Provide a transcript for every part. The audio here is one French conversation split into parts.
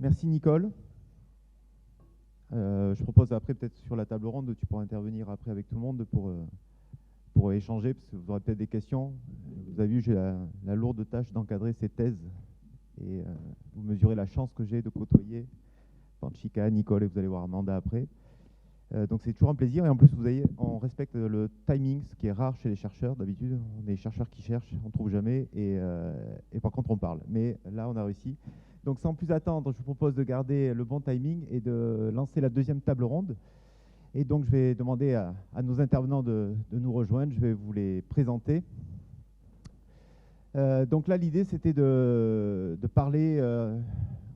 Merci Nicole. Je propose après peut-être sur la table ronde, tu pourras intervenir après avec tout le monde pour échanger, parce que vous aurez peut-être des questions. Vous avez vu, j'ai la lourde tâche d'encadrer ces thèses et vous mesurez la chance que j'ai de côtoyer Panchika, Nicole et vous allez voir Amanda après. Donc c'est toujours un plaisir et en plus on respecte le timing, ce qui est rare chez les chercheurs. D'habitude, on est des chercheurs qui cherchent, on ne trouve jamais et par contre on parle. Mais là, on a réussi. Donc sans plus attendre, je vous propose de garder le bon timing et de lancer la deuxième table ronde. Et donc je vais demander à nos intervenants de nous rejoindre. Je vais vous les présenter. Donc là, l'idée, c'était de parler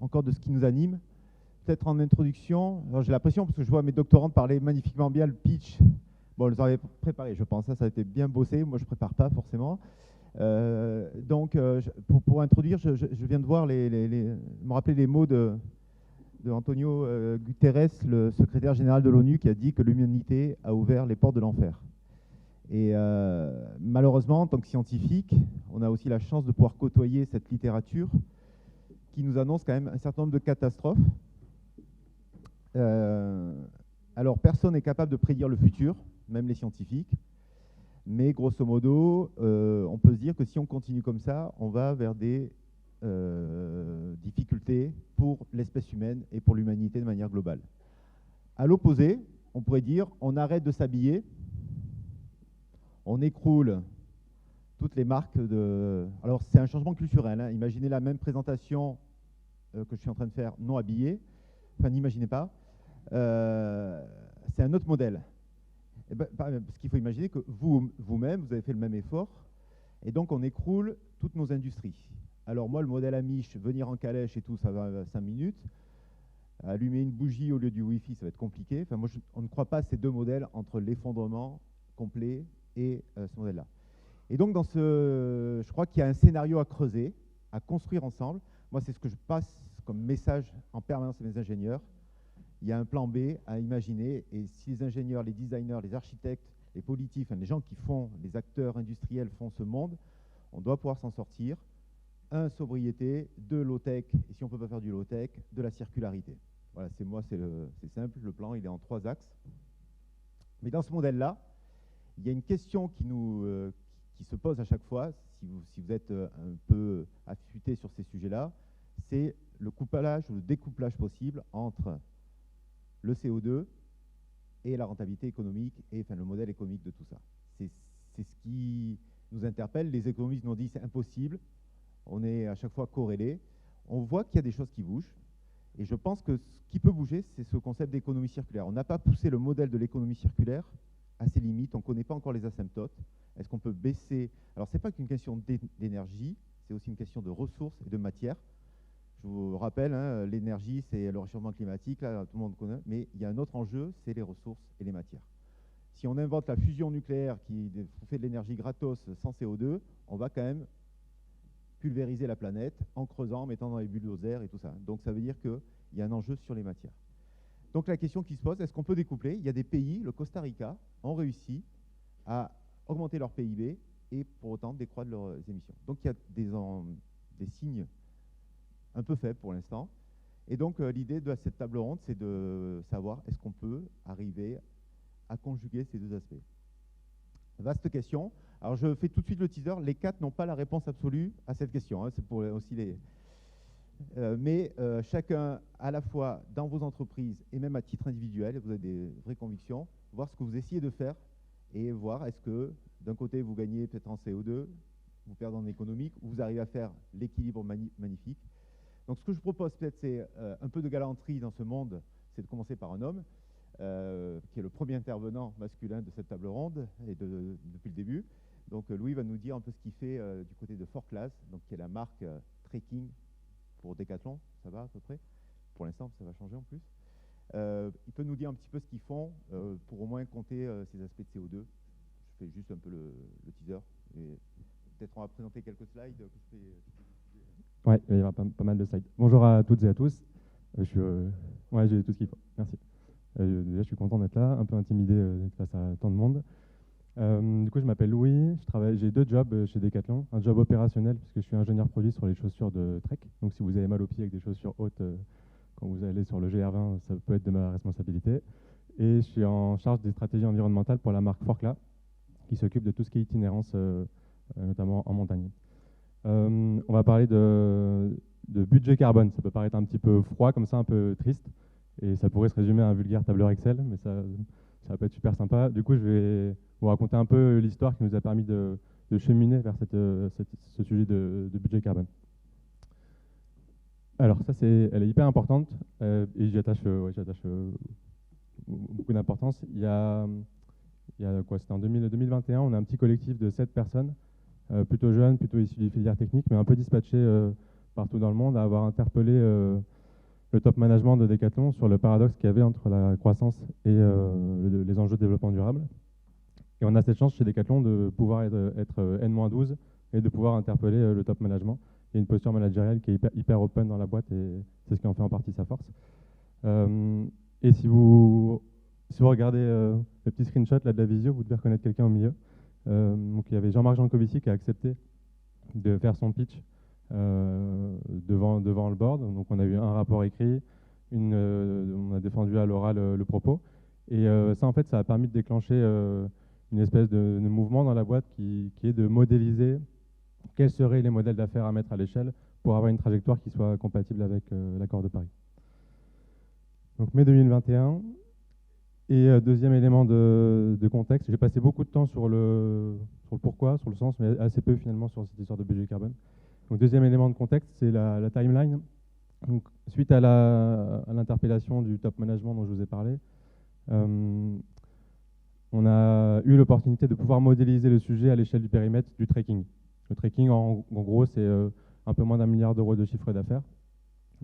encore de ce qui nous anime. Peut-être en introduction, j'ai l'impression, parce que je vois mes doctorantes parler magnifiquement bien le pitch. Bon, ils avaient préparé, je pense, ça a été bien bossé. Moi, je ne prépare pas forcément. Donc, pour introduire, je viens de voir, me rappeler les mots de Antonio Guterres, le secrétaire général de l'ONU, qui a dit que l'humanité a ouvert les portes de l'enfer. Et malheureusement, en tant que scientifique, on a aussi la chance de pouvoir côtoyer cette littérature qui nous annonce quand même un certain nombre de catastrophes. Alors, personne n'est capable de prédire le futur, même les scientifiques. Mais grosso modo, on peut se dire que si on continue comme ça, on va vers des difficultés pour l'espèce humaine et pour l'humanité de manière globale. À l'opposé, on pourrait dire on arrête de s'habiller, on écroule toutes les marques de... Alors, c'est un changement culturel. Hein. Imaginez la même présentation que je suis en train de faire non habillée. Enfin, n'imaginez pas. C'est un autre modèle. Et ben, parce qu'il faut imaginer que vous-même, vous avez fait le même effort, et donc on écroule toutes nos industries. Alors moi, le modèle Amish, venir en calèche et tout, ça va 5 minutes. Allumer une bougie au lieu du Wi-Fi, ça va être compliqué. Enfin, moi, on ne croit pas à ces deux modèles entre l'effondrement complet et ce modèle-là. Et donc, je crois qu'il y a un scénario à creuser, à construire ensemble. Moi, c'est ce que je passe comme message en permanence à mes ingénieurs. Il y a un plan B à imaginer, et si les ingénieurs, les designers, les architectes, les politiques, enfin, les gens qui font, les acteurs industriels font ce monde, on doit pouvoir s'en sortir. 1, sobriété, 2, low-tech, et si on ne peut pas faire du low-tech, de la circularité. Voilà, c'est simple, le plan, il est en 3 axes. Mais dans ce modèle-là, il y a une question qui se pose à chaque fois, si vous êtes un peu affûté sur ces sujets-là, c'est le couplage ou le découplage possible entre le CO2 et la rentabilité économique et enfin, le modèle économique de tout ça. C'est ce qui nous interpelle. Les économistes nous ont dit c'est impossible. On est à chaque fois corrélés. On voit qu'il y a des choses qui bougent. Et je pense que ce qui peut bouger, c'est ce concept d'économie circulaire. On n'a pas poussé le modèle de l'économie circulaire à ses limites. On ne connaît pas encore les asymptotes. Est-ce qu'on peut baisser? Alors, ce n'est pas qu'une question d'énergie, c'est aussi une question de ressources et de matière. Je vous rappelle, hein, l'énergie, c'est le réchauffement climatique, là, tout le monde connaît, mais il y a un autre enjeu, c'est les ressources et les matières. Si on invente la fusion nucléaire qui fait de l'énergie gratos sans CO2, on va quand même pulvériser la planète en creusant, en mettant dans les bulldozers et tout ça. Donc ça veut dire qu'il y a un enjeu sur les matières. Donc la question qui se pose, est-ce qu'on peut découpler? Il y a des pays, le Costa Rica, ont réussi à augmenter leur PIB et pour autant décroître leurs émissions. Donc il y a des signes un peu faible pour l'instant. Et donc, l'idée de cette table ronde, c'est de savoir est-ce qu'on peut arriver à conjuguer ces deux aspects. Vaste question. Alors, je fais tout de suite le teaser. Les 4 n'ont pas la réponse absolue à cette question. Hein. C'est pour aussi les... mais chacun, à la fois dans vos entreprises et même à titre individuel, vous avez des vraies convictions, voir ce que vous essayez de faire et voir est-ce que, d'un côté, vous gagnez peut-être en CO2, vous perdez en économique, ou vous arrivez à faire l'équilibre magnifique. Donc ce que je propose peut-être, c'est un peu de galanterie dans ce monde, c'est de commencer par un homme, qui est le premier intervenant masculin de cette table ronde, et depuis le début. Donc Louis va nous dire un peu ce qu'il fait du côté de 4Class, donc qui est la marque trekking pour Decathlon, ça va à peu près? Pour l'instant, ça va changer en plus. Il peut nous dire un petit peu ce qu'ils font pour au moins compter ces aspects de CO2. Je fais juste un peu le teaser, et peut-être on va présenter quelques slides que je fais... Ouais, il y aura pas mal de slides. Bonjour à toutes et à tous. Ouais, j'ai tout ce qu'il faut. Merci. Déjà, je suis content d'être là, un peu intimidé d'être face à tant de monde. Du coup, je m'appelle Louis. J'ai 2 jobs chez Decathlon. Un job opérationnel, puisque je suis ingénieur produit sur les chaussures de Trek. Donc, si vous avez mal aux pieds avec des chaussures hautes, quand vous allez sur le GR20, ça peut être de ma responsabilité. Et je suis en charge des stratégies environnementales pour la marque Forclaz, qui s'occupe de tout ce qui est itinérance, notamment en montagne. On va parler de budget carbone. Ça peut paraître un petit peu froid, comme ça, un peu triste. Et ça pourrait se résumer à un vulgaire tableur Excel, mais ça peut être super sympa. Du coup, je vais vous raconter un peu l'histoire qui nous a permis de cheminer vers ce sujet de budget carbone. Alors, elle est hyper importante et j'y attache beaucoup d'importance. Il y a quoi, c'était en 2021, on a un petit collectif de 7 personnes, plutôt jeunes, plutôt issus des filières techniques, mais un peu dispatchés partout dans le monde, à avoir interpellé le top management de Decathlon sur le paradoxe qu'il y avait entre la croissance et les enjeux de développement durable. Et on a cette chance chez Decathlon de pouvoir être N-12 et de pouvoir interpeller le top management. Il y a une posture managériale qui est hyper open dans la boîte et c'est ce qui en fait en partie sa force. Et si vous regardez le petit screenshot là, de la visio, vous devez reconnaître quelqu'un au milieu. Donc il y avait Jean-Marc Jancovici qui a accepté de faire son pitch devant le board. Donc on a eu un rapport écrit, on a défendu à l'oral le propos. Et ça, en fait, ça a permis de déclencher une espèce de mouvement dans la boîte qui est de modéliser quels seraient les modèles d'affaires à mettre à l'échelle pour avoir une trajectoire qui soit compatible avec l'accord de Paris. Donc mai 2021. Et deuxième élément de contexte, j'ai passé beaucoup de temps sur le pourquoi, sur le sens, mais assez peu finalement sur cette histoire de budget carbone. Donc deuxième élément de contexte, c'est la timeline. Donc, suite à l'interpellation du top management dont je vous ai parlé, on a eu l'opportunité de pouvoir modéliser le sujet à l'échelle du périmètre du tracking. Le tracking, en gros, c'est un peu moins d'1 milliard d'euros de chiffre d'affaires,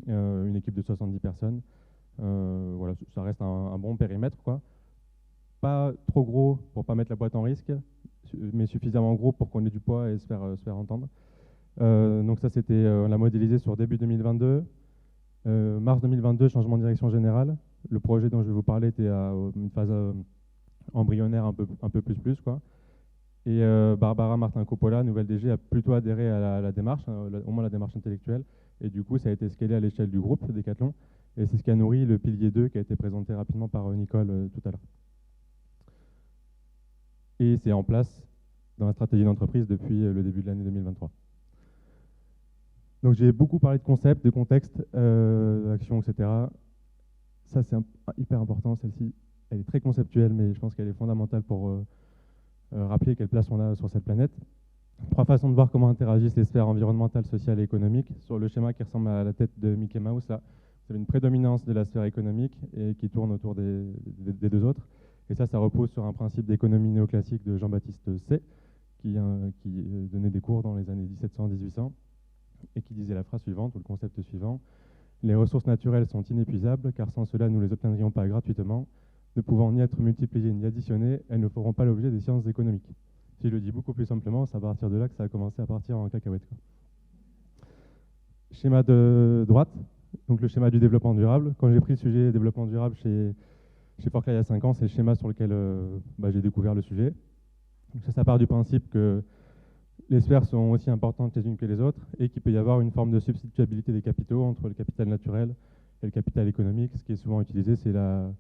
une équipe de 70 personnes. Voilà, ça reste un bon périmètre, quoi. Pas trop gros pour pas mettre la boîte en risque, mais suffisamment gros pour qu'on ait du poids et se faire entendre. Donc ça, on l'a modélisé sur début 2022. Mars 2022, changement de direction générale. Le projet dont je vais vous parler était à une phase embryonnaire un peu plus, quoi. Et Barbara Martin-Coppola, nouvelle DG, a plutôt adhéré à la démarche, au moins la démarche intellectuelle. Et du coup, ça a été scalé à l'échelle du groupe Decathlon. Et c'est ce qui a nourri le pilier 2 qui a été présenté rapidement par Nicole tout à l'heure. Et c'est en place dans la stratégie d'entreprise depuis le début de l'année 2023. Donc j'ai beaucoup parlé de concept, de contexte, d'action, etc. Ça, c'est hyper important, celle-ci. Elle est très conceptuelle, mais je pense qu'elle est fondamentale pour rappeler quelle place on a sur cette planète. 3 façons de voir comment interagissent les sphères environnementales, sociales et économiques. Sur le schéma qui ressemble à la tête de Mickey Mouse, là, vous avez une prédominance de la sphère économique et qui tourne autour des 2 autres. Et ça repose sur un principe d'économie néoclassique de Jean-Baptiste Say, qui donnait des cours dans les années 1700-1800 et qui disait la phrase suivante, ou le concept suivant: les ressources naturelles sont inépuisables, car sans cela, nous ne les obtiendrions pas gratuitement. Ne pouvant ni être multipliées ni additionnées, elles ne feront pas l'objet des sciences économiques. Si je le dis beaucoup plus simplement, c'est à partir de là que ça a commencé à partir en cacahuète, quoi. Schéma de droite, donc le schéma du développement durable. Quand j'ai pris le sujet développement durable chez Forclaz il y a 5 ans, c'est le schéma sur lequel j'ai découvert le sujet. Donc ça part du principe que les sphères sont aussi importantes les unes que les autres et qu'il peut y avoir une forme de substituabilité des capitaux entre le capital naturel et le capital économique. Ce qui est souvent utilisé, c'est le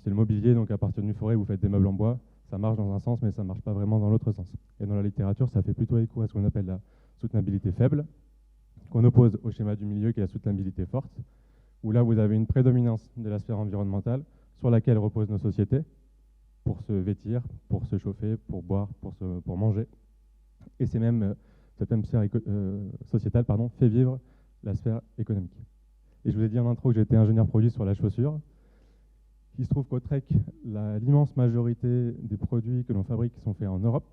mobilier. Donc à partir d'une forêt, vous faites des meubles en bois. Ça marche dans un sens, mais ça ne marche pas vraiment dans l'autre sens. Et dans la littérature, ça fait plutôt écho à ce qu'on appelle la soutenabilité faible, qu'on oppose au schéma du milieu qui est la soutenabilité forte, où là, vous avez une prédominance de la sphère environnementale sur laquelle reposent nos sociétés pour se vêtir, pour se chauffer, pour boire, pour manger. Et cette même sphère sociétale fait vivre la sphère économique. Et je vous ai dit en intro que j'étais ingénieur produit sur la chaussure. Il se trouve qu'au Trek, l'immense majorité des produits que l'on fabrique sont faits en Europe.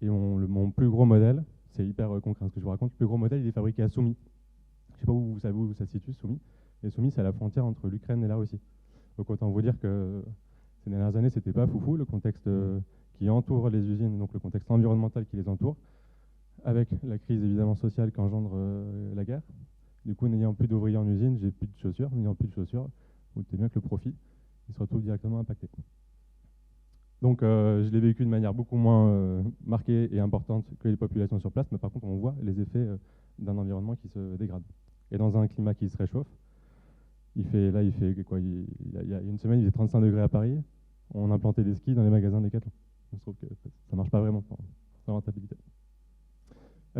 Et mon plus gros modèle, c'est hyper concret ce que je vous raconte, le plus gros modèle, il est fabriqué à Soumy. Je ne sais pas où vous savez où ça se situe, Soumy. Et Soumy, c'est à la frontière entre l'Ukraine et la Russie. Donc autant vous dire que ces dernières années, c'était pas foufou, le contexte qui entoure les usines, donc le contexte environnemental qui les entoure, avec la crise évidemment sociale qu'engendre la guerre. Du coup, n'ayant plus d'ouvriers en usine, j'ai plus de chaussures. N'ayant plus de chaussures, vous doutez bien que le profit, il se retrouve directement impacté. Donc je l'ai vécu de manière beaucoup moins marquée et importante que les populations sur place, mais par contre on voit les effets d'un environnement qui se dégrade. Et dans un climat qui se réchauffe, Là, il fait quoi, il y a une semaine, il faisait 35 degrés à Paris. On implantait des skis dans les magasins Decathlon. Je trouve que ça ne marche pas vraiment pour la rentabilité.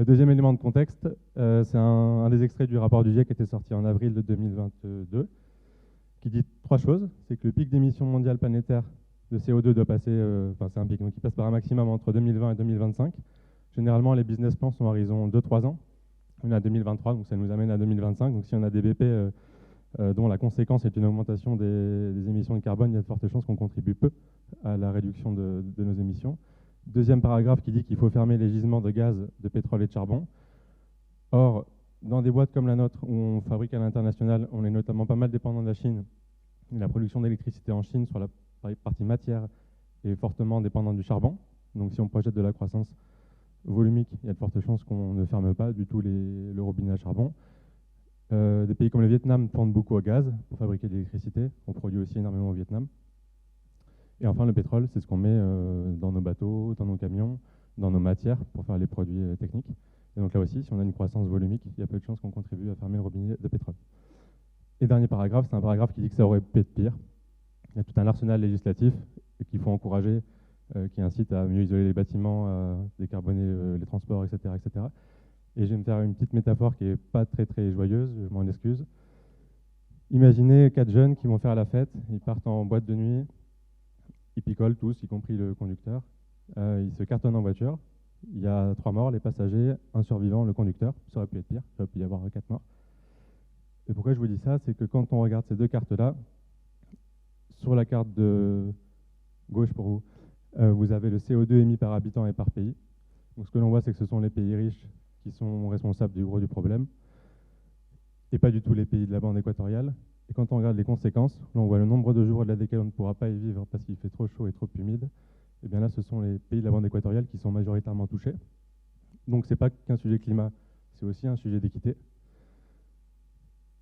Deuxième élément de contexte, c'est un des extraits du rapport du GIEC qui était sorti en avril de 2022, qui dit trois choses. C'est que le pic d'émissions mondiales planétaires de CO2 doit passer, c'est un pic, donc il passe par un maximum entre 2020 et 2025. Généralement, les business plans sont à horizon 2-3 ans. On est à 2023, donc ça nous amène à 2025. Donc si on a des BP dont la conséquence est une augmentation des émissions de carbone, il y a de fortes chances qu'on contribue peu à la réduction de nos émissions. Deuxième paragraphe qui dit qu'il faut fermer les gisements de gaz, de pétrole et de charbon. Or, dans des boîtes comme la nôtre, où on fabrique à l'international, on est notamment pas mal dépendant de la Chine. Et la production d'électricité en Chine, sur la partie matière, est fortement dépendante du charbon. Donc si on projette de la croissance volumique, il y a de fortes chances qu'on ne ferme pas du tout le robinet à charbon. Des pays comme le Vietnam tournent beaucoup au gaz pour fabriquer de l'électricité. On produit aussi énormément au Vietnam. Et enfin, le pétrole, c'est ce qu'on met dans nos bateaux, dans nos camions, dans nos matières pour faire les produits techniques. Et donc là aussi, si on a une croissance volumique, il y a peu de chances qu'on contribue à fermer le robinet de pétrole. Et dernier paragraphe, c'est un paragraphe qui dit que ça aurait pu être pire. Il y a tout un arsenal législatif qu'il faut encourager, qui incite à mieux isoler les bâtiments, à décarboner les transports, etc., etc. Et je vais me faire une petite métaphore qui n'est pas très très joyeuse, je m'en excuse. Imaginez 4 jeunes qui vont faire la fête, ils partent en boîte de nuit, ils picolent tous, y compris le conducteur. Ils se cartonnent en voiture. Il y a 3 morts, les passagers, un survivant, le conducteur. Ça aurait pu être pire, ça aurait pu y avoir 4 morts. Et pourquoi je vous dis ça, c'est que quand on regarde ces deux cartes-là, sur la carte de gauche pour vous, vous avez le CO2 émis par habitant et par pays. Donc ce que l'on voit, c'est que ce sont les pays riches qui sont responsables du gros du problème, et pas du tout les pays de la bande équatoriale. Et quand on regarde les conséquences, là on voit le nombre de jours au-delà desquels on ne pourra pas y vivre parce qu'il fait trop chaud et trop humide. Et bien là, ce sont les pays de la bande équatoriale qui sont majoritairement touchés. Donc c'est pas qu'un sujet climat, c'est aussi un sujet d'équité.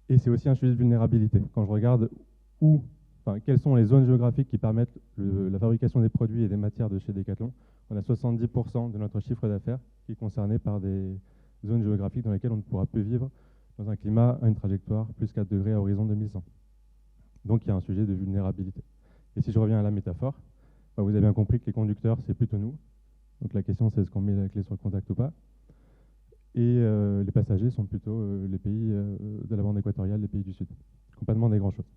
Et c'est aussi un sujet de vulnérabilité. Quand je regarde quelles sont les zones géographiques qui permettent la fabrication des produits et des matières de chez Decathlon, on a 70% de notre chiffre d'affaires qui est concerné par des zones géographiques dans lesquelles on ne pourra plus vivre dans un climat à une trajectoire plus 4 degrés à horizon 2100. Donc il y a un sujet de vulnérabilité. Et si je reviens à la métaphore, vous avez bien compris que les conducteurs, c'est plutôt nous. Donc la question, c'est est-ce qu'on met la clé sur le contact ou pas. Et les passagers sont plutôt les pays de la bande équatoriale, les pays du Sud. Complètement des grands choses.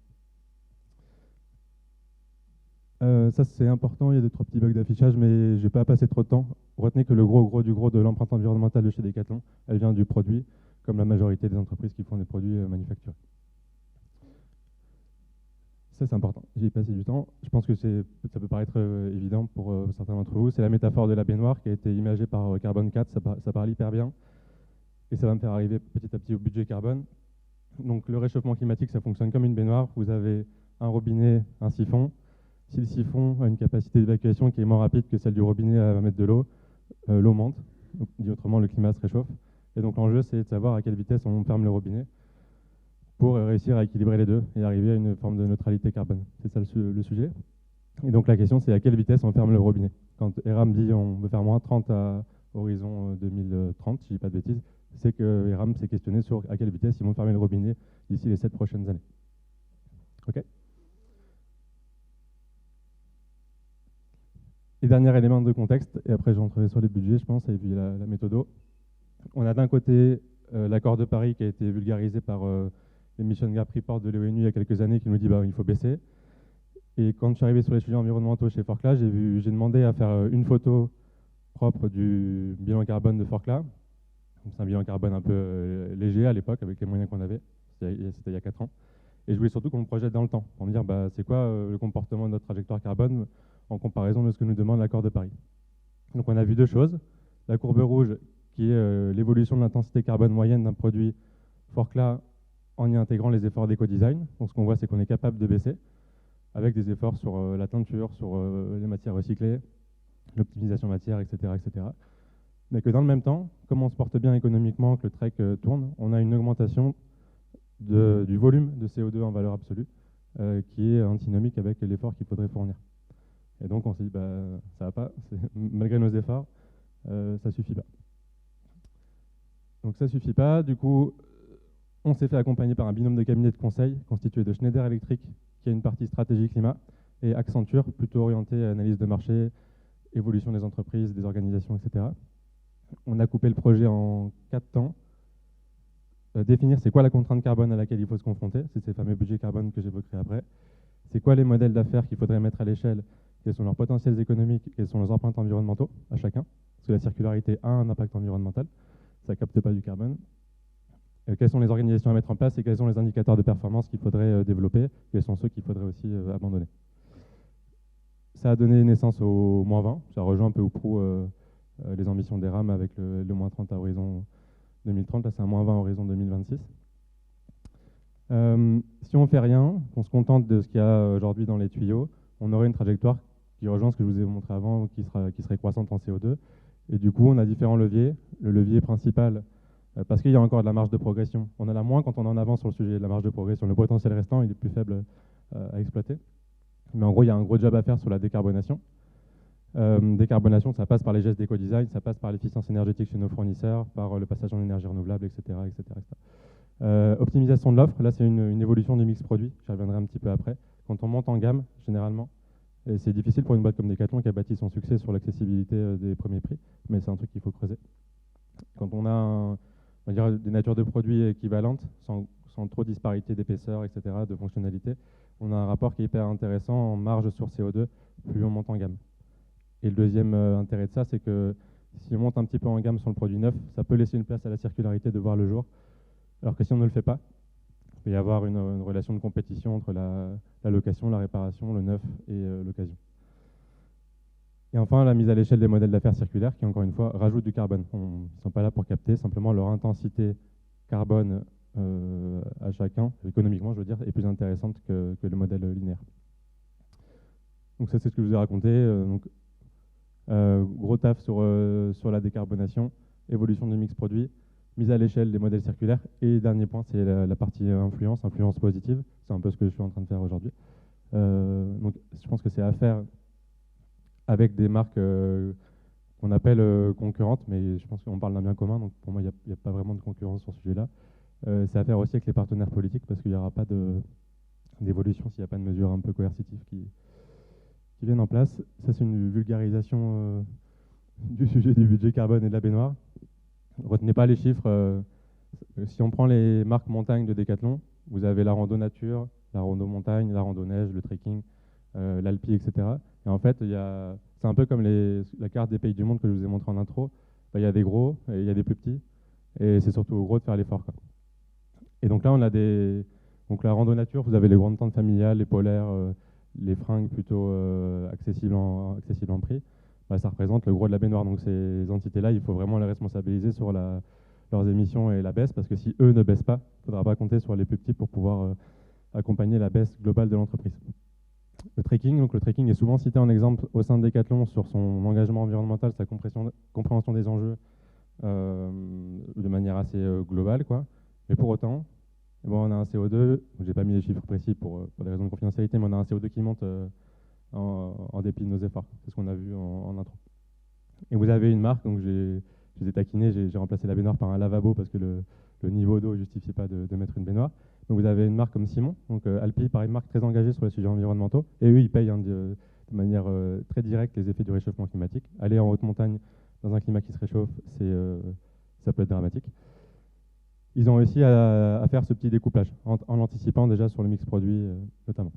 Ça, c'est important, il y a 2-3 petits bugs d'affichage, mais je ne vais pas passer trop de temps. Retenez que le gros de l'empreinte environnementale de chez Decathlon, elle vient du produit, comme la majorité des entreprises qui font des produits manufacturés. Ça, c'est important. J'y ai passé du temps. Je pense que ça peut paraître évident pour certains d'entre vous. C'est la métaphore de la baignoire qui a été imagée par Carbone 4. Ça parle hyper bien. Et ça va me faire arriver petit à petit au budget carbone. Donc, le réchauffement climatique, ça fonctionne comme une baignoire. Vous avez un robinet, un siphon. Si le siphon a une capacité d'évacuation qui est moins rapide que celle du robinet à 20 mètres de l'eau, l'eau monte. Donc, dit autrement, le climat se réchauffe. Et donc, l'enjeu, c'est de savoir à quelle vitesse on ferme le robinet pour réussir à équilibrer les deux et arriver à une forme de neutralité carbone. C'est ça le sujet. Et donc la question, c'est à quelle vitesse on ferme le robinet. Quand ERAM dit on veut faire moins 30 à horizon 2030, si je dis pas de bêtises, c'est que ERAM s'est questionné sur à quelle vitesse ils vont fermer le robinet d'ici les 7 prochaines années. OK. Et dernier élément de contexte, et après j'entrerai sur les budgets, je pense, et puis la méthodo. On a d'un côté l'accord de Paris qui a été vulgarisé par l'Emission Gap Report de l'ONU il y a quelques années qui nous dit il faut baisser. Et quand je suis arrivé sur les sujets environnementaux chez Forclaz, j'ai demandé à faire une photo propre du bilan carbone de Forclaz. C'est un bilan carbone un peu léger à l'époque avec les moyens qu'on avait, c'était il y a 4 ans. Et je voulais surtout qu'on me projette dans le temps, pour me dire c'est quoi le comportement de notre trajectoire carbone en comparaison de ce que nous demande l'accord de Paris. Donc on a vu 2 choses. La courbe rouge qui est l'évolution de l'intensité carbone moyenne d'un produit Forclaz en y intégrant les efforts d'éco-design. Donc ce qu'on voit, c'est qu'on est capable de baisser avec des efforts sur la teinture, sur les matières recyclées, l'optimisation matière, etc., etc. Mais que dans le même temps, comme on se porte bien économiquement, que le trek tourne, on a une augmentation du volume de CO2 en valeur absolue qui est antinomique avec l'effort qu'il faudrait fournir. Et donc on s'est dit, ça va pas, malgré nos efforts, ça suffit pas. Donc ça suffit pas, du coup, On s'est fait accompagner par un binôme de cabinets de conseil constitué de Schneider Electric, qui a une partie stratégie climat, et Accenture, plutôt orientée à analyse de marché, évolution des entreprises, des organisations, etc. On a coupé le projet en 4 temps. Définir c'est quoi la contrainte carbone à laquelle il faut se confronter, c'est ces fameux budgets carbone que j'évoquerai après. C'est quoi les modèles d'affaires qu'il faudrait mettre à l'échelle, quels sont leurs potentiels économiques, quels sont leurs empreintes environnementaux à chacun, parce que la circularité a un impact environnemental, ça ne capte pas du carbone. Quelles sont les organisations à mettre en place et quels sont les indicateurs de performance qu'il faudrait développer, quels sont ceux qu'il faudrait aussi abandonner. Ça a donné naissance au moins 20, ça rejoint un peu ou prou les ambitions des RAM avec le moins 30 à horizon 2030, là c'est un moins 20 à horizon 2026. Si on ne fait rien, qu'on se contente de ce qu'il y a aujourd'hui dans les tuyaux, on aurait une trajectoire qui rejoint ce que je vous ai montré avant, qui serait croissante en CO2. Et du coup, on a différents leviers. Le levier principal, parce qu'il y a encore de la marge de progression. On en a moins quand on est en avance sur le sujet de la marge de progression. Le potentiel restant, il est plus faible à exploiter. Mais en gros, il y a un gros job à faire sur la décarbonation. Décarbonation, ça passe par les gestes d'éco-design, ça passe par l'efficience énergétique chez nos fournisseurs, par le passage en énergie renouvelable, etc. Optimisation de l'offre, là c'est une évolution du mix produit, j'y reviendrai un petit peu après. Quand on monte en gamme, généralement, et c'est difficile pour une boîte comme Decathlon qui a bâti son succès sur l'accessibilité des premiers prix, mais c'est un truc qu'il faut creuser. Quand on a on va dire, des natures de produits équivalentes, sans trop de disparité d'épaisseur, etc., de fonctionnalité, on a un rapport qui est hyper intéressant en marge sur CO2, plus on monte en gamme. Et le deuxième intérêt de ça, c'est que si on monte un petit peu en gamme sur le produit neuf, ça peut laisser une place à la circularité de voir le jour. Alors que si on ne le fait pas, il peut y avoir une relation de compétition entre la location, la réparation, le neuf et l'occasion. Et enfin, la mise à l'échelle des modèles d'affaires circulaires qui, encore une fois, rajoutent du carbone. Ils ne sont pas là pour capter, simplement leur intensité carbone à chacun, économiquement je veux dire, est plus intéressante que le modèle linéaire. Donc ça c'est ce que je vous ai raconté. Gros taf sur la décarbonation, évolution du mix produit, mise à l'échelle des modèles circulaires. Et dernier point, c'est la partie influence positive. C'est un peu ce que je suis en train de faire aujourd'hui. Donc je pense que c'est à faire avec des marques qu'on appelle concurrentes, mais je pense qu'on parle d'un bien commun, donc pour moi il n'y a pas vraiment de concurrence sur ce sujet-là. C'est à faire aussi avec les partenaires politiques, parce qu'il n'y aura pas d'évolution s'il n'y a pas de mesures un peu coercitives qui viennent en place. Ça, c'est une vulgarisation du sujet du budget carbone et de la baignoire. Retenez pas les chiffres. Si on prend les marques montagne de Decathlon, vous avez la rando nature, la rando montagne, la rando neige, le trekking, l'alpi, etc. Et en fait, c'est un peu comme la carte des pays du monde que je vous ai montré en intro. Il y a des gros et il y a des plus petits. Et c'est surtout aux gros de faire l'effort. Et donc là, on a donc la rando nature, vous avez les grandes tentes familiales, les polaires, les fringues plutôt accessibles en prix, ça représente le gros de la baignoire. Donc ces entités-là, il faut vraiment les responsabiliser sur leurs émissions et la baisse, parce que si eux ne baissent pas, il ne faudra pas compter sur les plus petits pour pouvoir accompagner la baisse globale de l'entreprise. Le trekking est souvent cité en exemple au sein de Decathlon sur son engagement environnemental, sa compréhension des enjeux de manière assez globale, Mais pour autant, on a un CO2, je n'ai pas mis les chiffres précis pour des raisons de confidentialité, mais on a un CO2 qui monte en dépit de nos efforts. C'est ce qu'on a vu en intro. Et vous avez une marque, donc je les ai taquinés, j'ai remplacé la baignoire par un lavabo parce que le niveau d'eau ne justifiait pas de mettre une baignoire. Donc vous avez une marque comme Simon, donc Alpi, pareil, une marque très engagée sur les sujets environnementaux, et eux, ils payent de manière très directe les effets du réchauffement climatique. Aller en haute montagne dans un climat qui se réchauffe, ça peut être dramatique. Ils ont réussi à faire ce petit découplage, en l'anticipant déjà sur le mix produit notamment.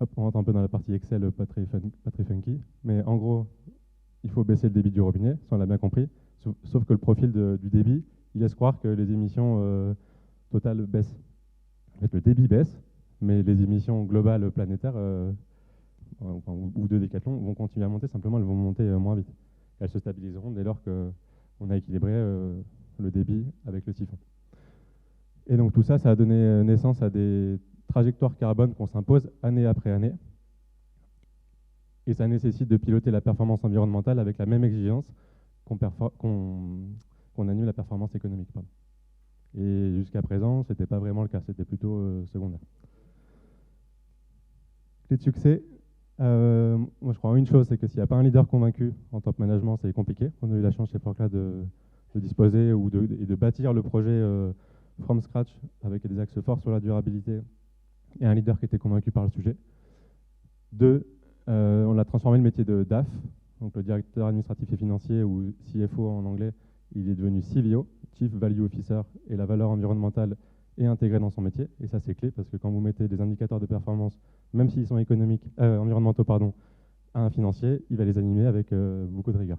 Hop, on rentre un peu dans la partie Excel, pas très funky, mais en gros, il faut baisser le débit du robinet, ça on l'a bien compris, sauf que le profil du débit, il laisse croire que les émissions totales baissent. En fait, le débit baisse, mais les émissions globales planétaires, ou de Decathlon, vont continuer à monter, simplement elles vont monter moins vite. Elles se stabiliseront dès lors qu'on a équilibré le débit avec le siphon. Et donc tout ça, ça a donné naissance à des trajectoires carbone qu'on s'impose année après année. Et ça nécessite de piloter la performance environnementale avec la même exigence qu'on annule la performance économique. Et jusqu'à présent, ce n'était pas vraiment le cas, c'était plutôt secondaire. Clé de succès, moi je crois en une chose, c'est que s'il n'y a pas un leader convaincu en top management, c'est compliqué. On a eu la chance chez Forclaz de de disposer et de bâtir le projet from scratch avec des axes forts sur la durabilité et un leader qui était convaincu par le sujet. 2, on a transformé le métier de DAF, donc le directeur administratif et financier, ou CFO en anglais, il est devenu CVO, Chief Value Officer, et la valeur environnementale est intégrée dans son métier. Et ça, c'est clé, parce que quand vous mettez des indicateurs de performance, même s'ils sont environnementaux, à un financier, il va les animer avec beaucoup de rigueur.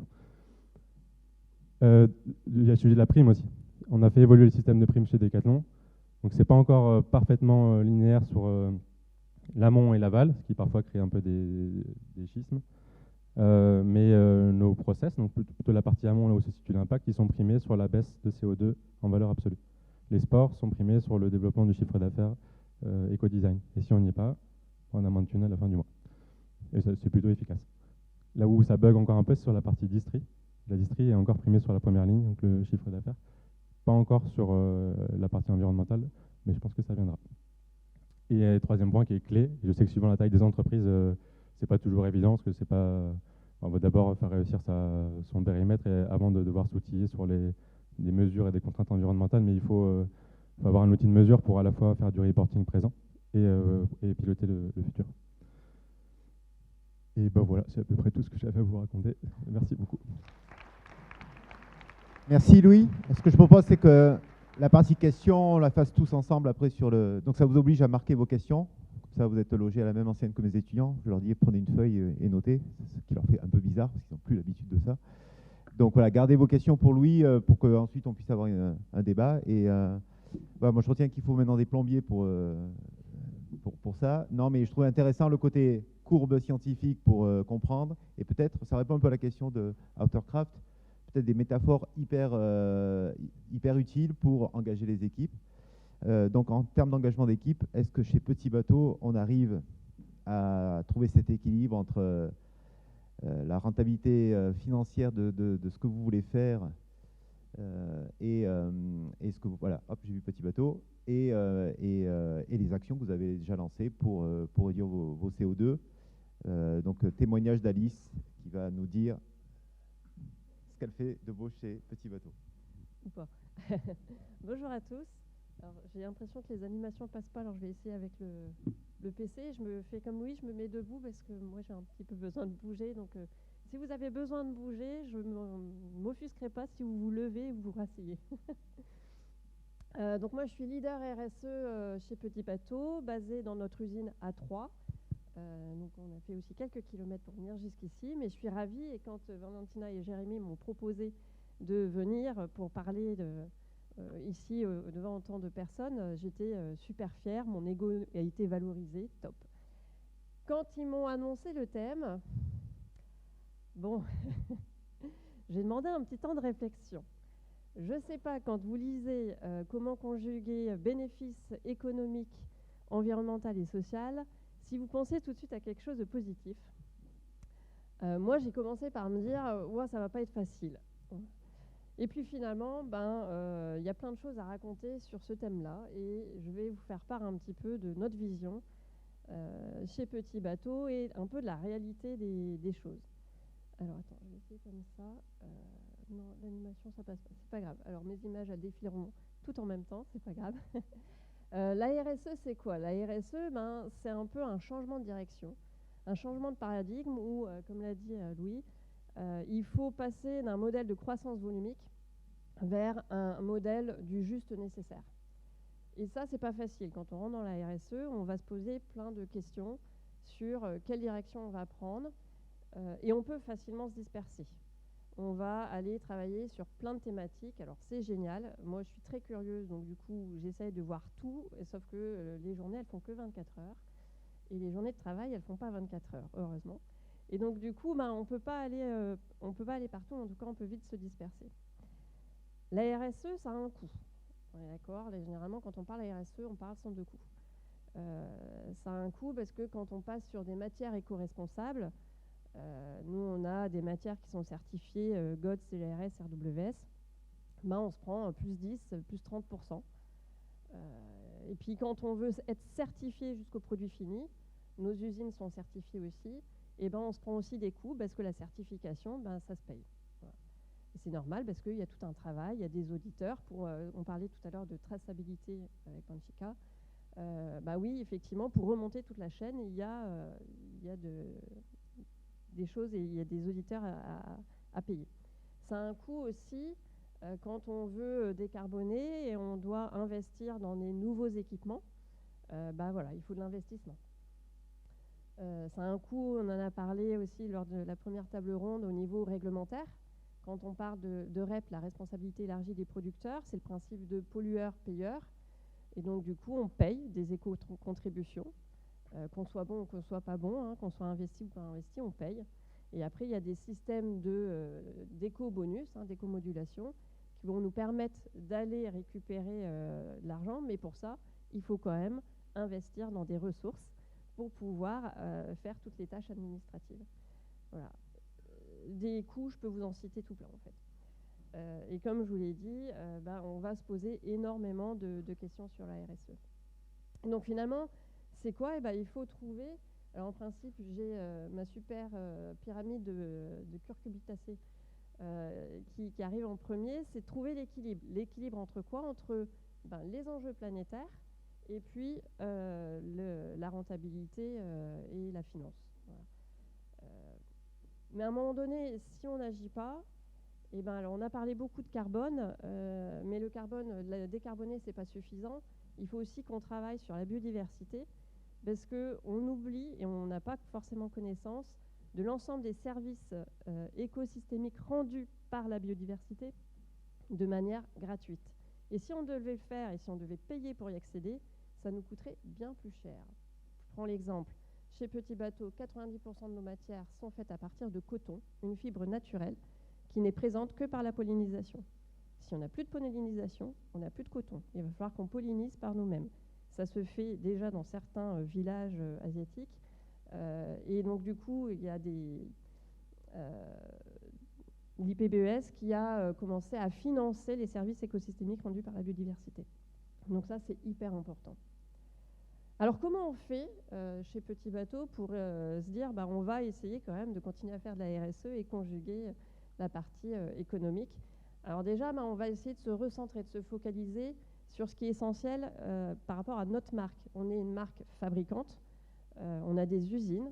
Il y a le sujet de la prime aussi. On a fait évoluer le système de prime chez Decathlon. Donc, ce n'est pas encore parfaitement linéaire sur l'amont et l'aval, ce qui parfois crée un peu des schismes. Mais nos process, donc plutôt la partie amont, là où se situe l'impact, ils sont primés sur la baisse de CO2 en valeur absolue. Les sports sont primés sur le développement du chiffre d'affaires éco-design. Et si on n'y est pas, on a moins de thunes à la fin du mois. Et c'est plutôt efficace. Là où ça bug encore un peu, c'est sur la partie distri. La distri est encore primée sur la première ligne, donc le chiffre d'affaires. Pas encore sur la partie environnementale, mais je pense que ça viendra. Et troisième point qui est clé, je sais que suivant la taille des entreprises, c'est pas toujours évident, parce que c'est pas. On va d'abord faire réussir son périmètre avant de devoir s'outiller sur des mesures et des contraintes environnementales, mais il faut avoir un outil de mesure pour à la fois faire du reporting présent et piloter le futur. Et ben voilà, c'est à peu près tout ce que j'avais à vous raconter. Merci beaucoup. Merci Louis. Ce que je propose, c'est que la partie questions, on la fasse tous ensemble après sur le. Donc ça vous oblige à marquer vos questions. Comme ça, vous êtes logés à la même enseigne que mes étudiants. Je leur dis prenez une feuille et notez, ce qui leur fait un peu bizarre parce qu'ils n'ont plus l'habitude de ça. Donc voilà, gardez vos questions pour Louis pour qu'ensuite on puisse avoir un débat. Et bah, moi je retiens qu'il faut maintenant des plombiers pour ça. Non, mais je trouvais intéressant le côté courbe scientifique pour comprendre. Et peut-être, ça répond un peu à la question de Outercraft, peut-être des métaphores hyper utiles pour engager les équipes. Donc en termes d'engagement d'équipe, est-ce que chez Petit Bateau, on arrive à trouver cet équilibre entre la rentabilité financière de ce que vous voulez faire et ce que vous... Voilà, hop, j'ai vu Petit Bateau. Et les actions que vous avez déjà lancées pour réduire vos CO2. Donc témoignage d'Alice qui va nous dire ce qu'elle fait de beau chez Petit Bateau. Ou pas. Bonjour à tous. Alors, j'ai l'impression que les animations passent pas, alors je vais essayer avec le PC. Je me fais comme Louis, je me mets debout parce que moi j'ai un petit peu besoin de bouger. Donc si vous avez besoin de bouger, je ne m'offusquerai pas si vous vous levez et vous vous rasseyez. Donc moi je suis leader RSE chez Petit Bateau, basé dans notre usine à Troyes. Donc on a fait aussi quelques kilomètres pour venir jusqu'ici, mais je suis ravie, et quand Valentina et Jérémy m'ont proposé de venir pour parler ici devant autant de personnes, j'étais super fière, mon ego a été valorisé, top. Quand ils m'ont annoncé le thème, bon, j'ai demandé un petit temps de réflexion. Je ne sais pas, quand vous lisez comment conjuguer bénéfices économiques, environnemental et social, si vous pensez tout de suite à quelque chose de positif. Moi, j'ai commencé par me dire ouais, ça ne va pas être facile. Et puis finalement, y a plein de choses à raconter sur ce thème-là, et je vais vous faire part un petit peu de notre vision chez Petit Bateau et un peu de la réalité des choses. Alors attends, je vais essayer comme ça. Non, l'animation, ça passe pas. C'est pas grave. Alors, mes images, elles défileront tout en même temps. C'est pas grave. La RSE, c'est quoi? La RSE, c'est un peu un changement de direction, un changement de paradigme où, comme l'a dit Louis, il faut passer d'un modèle de croissance volumique vers un modèle du juste nécessaire. Et ça, c'est pas facile. Quand on rentre dans la RSE, on va se poser plein de questions sur quelle direction on va prendre, et on peut facilement se disperser. On va aller travailler sur plein de thématiques. Alors c'est génial. Moi je suis très curieuse, donc du coup j'essaye de voir tout, sauf que les journées elles font que 24 heures. Et les journées de travail elles font pas 24 heures, heureusement. Et donc du coup on peut pas aller partout, en tout cas on peut vite se disperser. La RSE ça a un coût. On est d'accord, généralement quand on parle de RSE on parle sans de coût. Ça a un coût parce que quand on passe sur des matières éco-responsables, nous, on a des matières qui sont certifiées GOTS, CLRS, RWS. On se prend plus 10, plus 30%. Et puis, quand on veut être certifié jusqu'au produit fini, nos usines sont certifiées aussi, et on se prend aussi des coûts parce que la certification, ça se paye. Voilà. Et c'est normal parce qu'il y a tout un travail, il y a des auditeurs. On parlait tout à l'heure de traçabilité avec Panchica. Bah oui, effectivement, pour remonter toute la chaîne, il y a des choses et il y a des auditeurs à payer. Ça a un coût aussi quand on veut décarboner et on doit investir dans des nouveaux équipements. Bah voilà, il faut de l'investissement. Ça a un coût, on en a parlé aussi lors de la première table ronde au niveau réglementaire. Quand on parle de REP, la responsabilité élargie des producteurs, c'est le principe de pollueur-payeur. Et donc, du coup, on paye des éco-contributions, qu'on soit bon ou qu'on soit pas bon, hein, qu'on soit investi ou pas investi, on paye. Et après, il y a des systèmes d'éco-bonus, d'éco-modulation, qui vont nous permettre d'aller récupérer de l'argent. Mais pour ça, il faut quand même investir dans des ressources pour pouvoir faire toutes les tâches administratives. Voilà. Des coûts, je peux vous en citer tout plein, en fait. Et comme je vous l'ai dit, on va se poser énormément de questions sur la RSE. Donc finalement, c'est quoi? Il faut trouver... Alors en principe, j'ai ma super pyramide de curcubitacées qui arrive en premier, c'est de trouver l'équilibre. L'équilibre entre quoi? Entre les enjeux planétaires et puis la rentabilité et la finance. Voilà. Mais à un moment donné, si on n'agit pas, alors on a parlé beaucoup de carbone, mais le carbone, décarboner, c'est pas suffisant. Il faut aussi qu'on travaille sur la biodiversité, parce qu'on oublie et on n'a pas forcément connaissance de l'ensemble des services écosystémiques rendus par la biodiversité de manière gratuite. Et si on devait le faire et si on devait payer pour y accéder, ça nous coûterait bien plus cher. Je prends l'exemple. Chez Petit Bateau, 90% de nos matières sont faites à partir de coton, une fibre naturelle qui n'est présente que par la pollinisation. Si on n'a plus de pollinisation, on n'a plus de coton. Il va falloir qu'on pollinise par nous-mêmes. Ça se fait déjà dans certains villages asiatiques. Et donc, du coup, il y a l'IPBES qui a commencé à financer les services écosystémiques rendus par la biodiversité. Donc ça, c'est hyper important. Alors, comment on fait chez Petit Bateau pour se dire on va essayer quand même de continuer à faire de la RSE et conjuguer la partie économique? Alors déjà, on va essayer de se recentrer, de se focaliser sur ce qui est essentiel par rapport à notre marque. On est une marque fabricante, on a des usines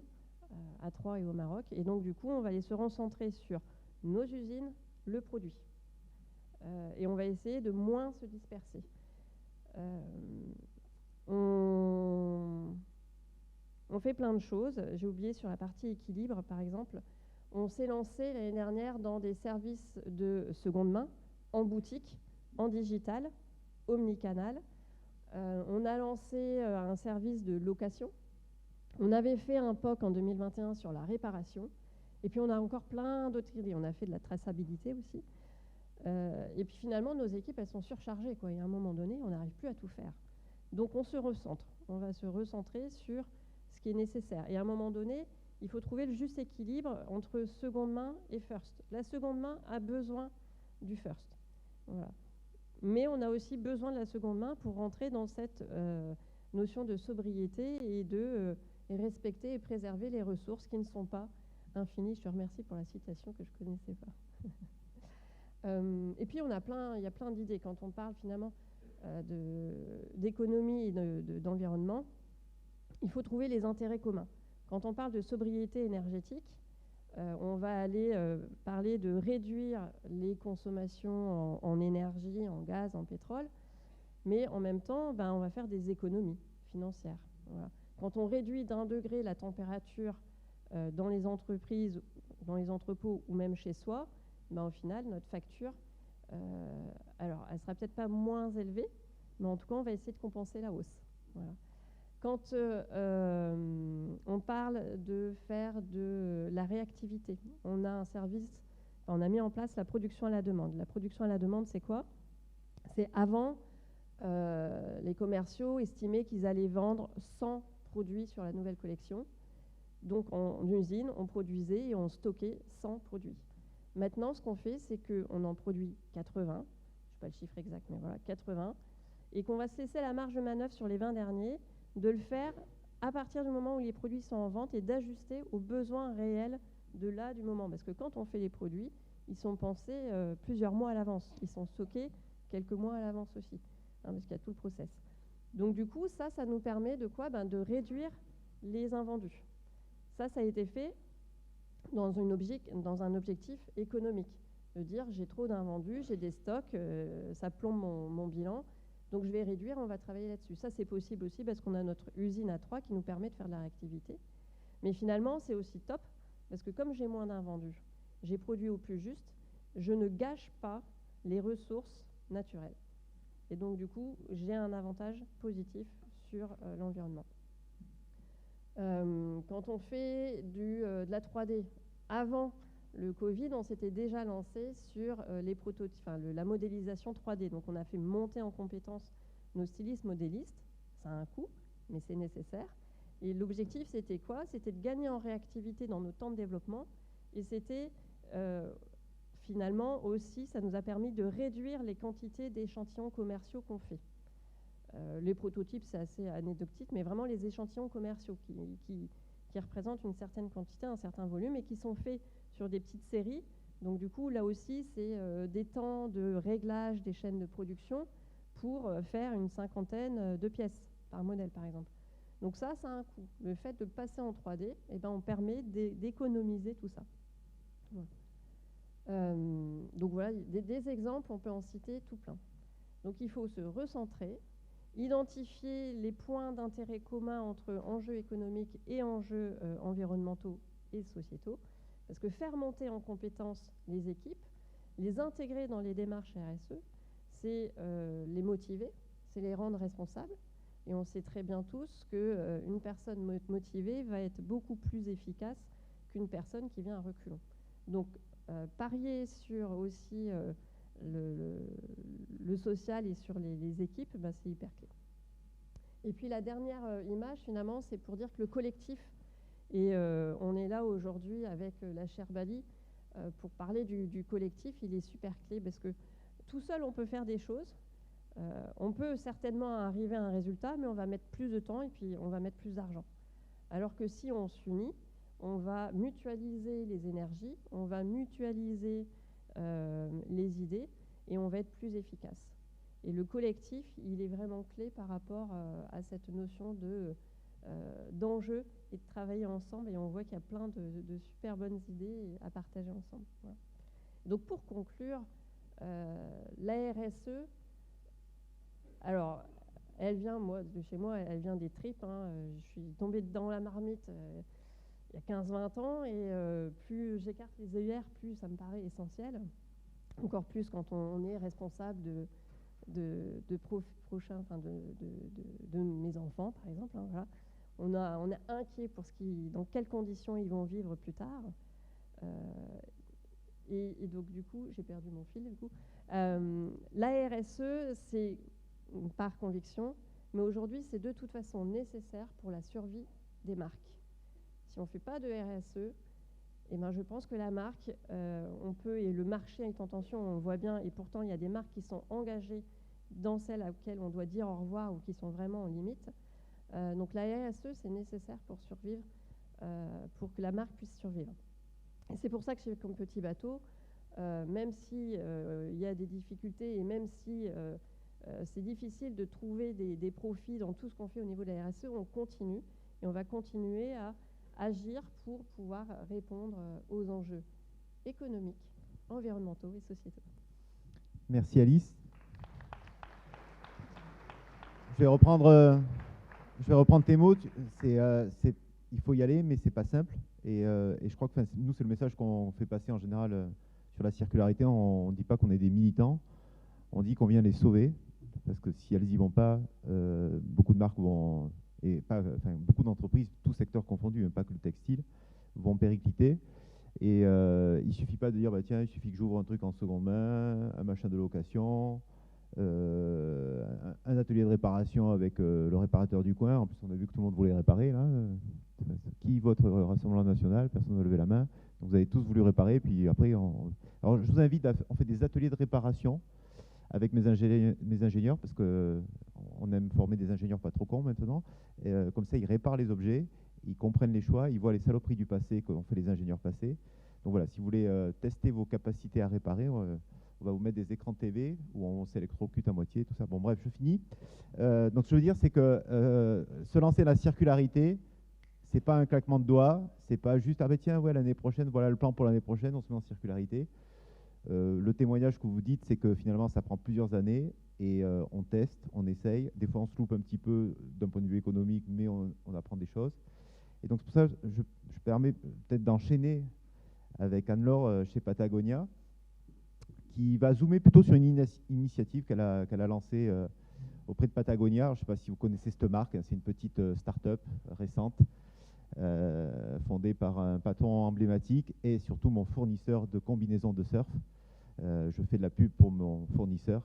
à Troyes et au Maroc, et donc du coup, on va aller se recentrer sur nos usines, le produit. Et on va essayer de moins se disperser. On fait plein de choses. J'ai oublié sur la partie équilibre, par exemple. On s'est lancé l'année dernière dans des services de seconde main, en boutique, en digital, omnicanal. On a lancé un service de location. On avait fait un POC en 2021 sur la réparation. Et puis on a encore plein d'autres idées. On a fait de la traçabilité aussi. Et puis finalement, nos équipes, elles sont surchargées, quoi. Et à un moment donné, on n'arrive plus à tout faire. Donc on se recentre. On va se recentrer sur ce qui est nécessaire. Et à un moment donné, il faut trouver le juste équilibre entre seconde main et first. La seconde main a besoin du first. Voilà. Mais on a aussi besoin de la seconde main pour rentrer dans cette notion de sobriété et de respecter et préserver les ressources qui ne sont pas infinies. Je te remercie pour la citation que je ne connaissais pas. Et puis il y a plein d'idées quand on parle finalement d'économie et d'environnement. Il faut trouver les intérêts communs. Quand on parle de sobriété énergétique, on va aller parler de réduire les consommations en énergie, en gaz, en pétrole, mais en même temps, on va faire des économies financières. Voilà. Quand on réduit d'1 degré la température dans les entreprises, dans les entrepôts ou même chez soi, au final, notre facture, alors elle sera peut-être pas moins élevée, mais en tout cas, on va essayer de compenser la hausse. Voilà. Quand on parle de faire de la réactivité, on a un service, on a mis en place la production à la demande. La production à la demande, c'est quoi? C'est avant, les commerciaux estimaient qu'ils allaient vendre 100 produits sur la nouvelle collection. Donc en usine, on produisait et on stockait 100 produits. Maintenant, ce qu'on fait, c'est qu'on en produit 80, je ne sais pas le chiffre exact, mais voilà, 80, et qu'on va se laisser la marge de manœuvre sur les 20 derniers, de le faire à partir du moment où les produits sont en vente et d'ajuster aux besoins réels de là du moment. Parce que quand on fait les produits, ils sont pensés plusieurs mois à l'avance. Ils sont stockés quelques mois à l'avance aussi, hein, parce qu'il y a tout le process. Donc du coup, ça nous permet de quoi? De réduire les invendus. Ça a été fait dans un objectif économique. De dire, j'ai trop d'invendus, j'ai des stocks, ça plombe mon bilan, donc je vais réduire, on va travailler là-dessus. Ça, c'est possible aussi parce qu'on a notre usine à 3 qui nous permet de faire de la réactivité. Mais finalement, c'est aussi top, parce que comme j'ai moins d'invendus, j'ai produit au plus juste, je ne gâche pas les ressources naturelles. Et donc, du coup, j'ai un avantage positif sur l'environnement. Quand on fait de la 3D, avant le Covid, on s'était déjà lancé sur les prototypes, la modélisation 3D. Donc, on a fait monter en compétence nos stylistes modélistes. Ça a un coût, mais c'est nécessaire. Et l'objectif, c'était quoi? C'était de gagner en réactivité dans nos temps de développement. Et c'était finalement aussi, ça nous a permis de réduire les quantités d'échantillons commerciaux qu'on fait. Les prototypes, c'est assez anecdotique, mais vraiment les échantillons commerciaux qui représentent une certaine quantité, un certain volume, et qui sont faits sur des petites séries. Donc du coup, là aussi, c'est des temps de réglage des chaînes de production pour faire une 50aine de pièces par modèle, par exemple. Donc ça a un coût. Le fait de passer en 3D, on permet d'économiser tout ça. Voilà. Donc voilà, des exemples, on peut en citer tout plein. Donc il faut se recentrer, identifier les points d'intérêt communs entre enjeux économiques et enjeux environnementaux et sociétaux. Parce que faire monter en compétence les équipes, les intégrer dans les démarches RSE, c'est les motiver, c'est les rendre responsables. Et on sait très bien tous qu'une personne motivée va être beaucoup plus efficace qu'une personne qui vient à reculons. Donc, parier sur aussi le social et sur les équipes, c'est hyper clé. Et puis la dernière image, finalement, c'est pour dire que le collectif, et on est là aujourd'hui avec la chère Bali pour parler du collectif, il est super clé parce que tout seul, on peut faire des choses. On peut certainement arriver à un résultat, mais on va mettre plus de temps et puis on va mettre plus d'argent. Alors que si on s'unit, on va mutualiser les énergies, on va mutualiser les idées et on va être plus efficace. Et le collectif, il est vraiment clé par rapport à cette notion d'enjeu et de travailler ensemble. Et on voit qu'il y a plein de super bonnes idées à partager ensemble. Voilà. Donc pour conclure, la RSE, alors elle vient, de chez moi, elle vient des tripes. Hein. Je suis tombée dans la marmite il y a 15-20 ans et plus j'écarte les œillères, plus ça me paraît essentiel. Encore plus quand on est responsable de mes enfants, par exemple. Hein, voilà. On est inquiet pour dans quelles conditions ils vont vivre plus tard. Et donc, du coup, j'ai perdu mon fil. Du coup. La RSE, c'est par conviction, mais aujourd'hui, c'est de toute façon nécessaire pour la survie des marques. Si on ne fait pas de RSE, je pense que la marque, et le marché est en tension, on le voit bien, et pourtant il y a des marques qui sont engagées dans celles auxquelles on doit dire au revoir ou qui sont vraiment en limite. Donc la RSE, c'est nécessaire pour survivre, pour que la marque puisse survivre. Et c'est pour ça que chez Comme Petit Bateau, même si il y a des difficultés et même si c'est difficile de trouver des profits dans tout ce qu'on fait au niveau de la RSE, on continue et on va continuer à agir pour pouvoir répondre aux enjeux économiques, environnementaux et sociétaux. Merci Alice. Je vais reprendre tes mots. Il faut y aller, mais c'est pas simple. Et je crois que nous, c'est le message qu'on fait passer en général sur la circularité. On ne dit pas qu'on est des militants, on dit qu'on vient les sauver. Parce que si elles n'y vont pas, beaucoup de marques vont... beaucoup d'entreprises, tout secteur confondu, même pas que le textile, vont péricliter. Et il ne suffit pas de dire, tiens, il suffit que j'ouvre un truc en seconde main, un machin de location, un atelier de réparation avec le réparateur du coin. En plus, on a vu que tout le monde voulait réparer. Là. Qui vote Rassemblement National? Personne n'a levé la main. Donc vous avez tous voulu réparer. Puis après, alors je vous invite on fait des ateliers de réparation avec mes ingénieurs, parce qu'on aime former des ingénieurs pas trop cons maintenant. Comme ça, ils réparent les objets, ils comprennent les choix, ils voient les saloperies du passé qu'ont fait les ingénieurs passés. Donc voilà, si vous voulez tester vos capacités à réparer, on va vous mettre des écrans de TV où on s'électrocute à moitié, tout ça. Bon, bref, je finis. Donc ce que je veux dire, c'est que se lancer dans la circularité, c'est pas un claquement de doigts, c'est pas juste ah ben tiens, ouais, l'année prochaine, voilà le plan pour l'année prochaine, on se met en circularité. Le témoignage que vous dites, c'est que finalement, ça prend plusieurs années et on teste, on essaye. Des fois, on se loupe un petit peu d'un point de vue économique, mais on apprend des choses. Et donc, c'est pour ça que je permets peut-être d'enchaîner avec Anne-Laure chez Patagonia, qui va zoomer plutôt sur une initiative qu'elle a lancée auprès de Patagonia. Alors, je ne sais pas si vous connaissez cette marque, c'est une petite start-up récente, fondée par un patron emblématique et surtout mon fournisseur de combinaisons de surf. Je fais de la pub pour mon fournisseur,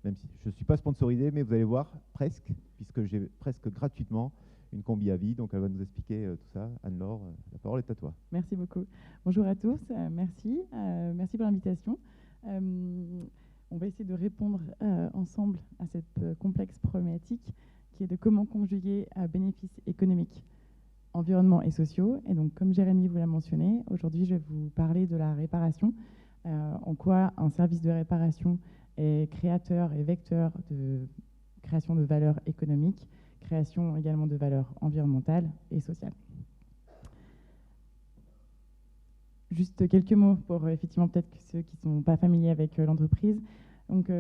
même si je ne suis pas sponsorisé, mais vous allez voir, presque, puisque j'ai presque gratuitement une combi à vie. Donc elle va nous expliquer tout ça. Anne-Laure, la parole est à toi. Merci beaucoup. Bonjour à tous, merci pour l'invitation. On va essayer de répondre ensemble à cette complexe problématique qui est de comment conjuguer bénéfices économiques, environnement et sociaux. Et donc, comme Jérémy vous l'a mentionné, aujourd'hui, je vais vous parler de la réparation, en quoi un service de réparation est créateur et vecteur de création de valeur économique, création également de valeurs environnementales et sociales. Juste quelques mots pour effectivement peut-être ceux qui ne sont pas familiers avec l'entreprise. Donc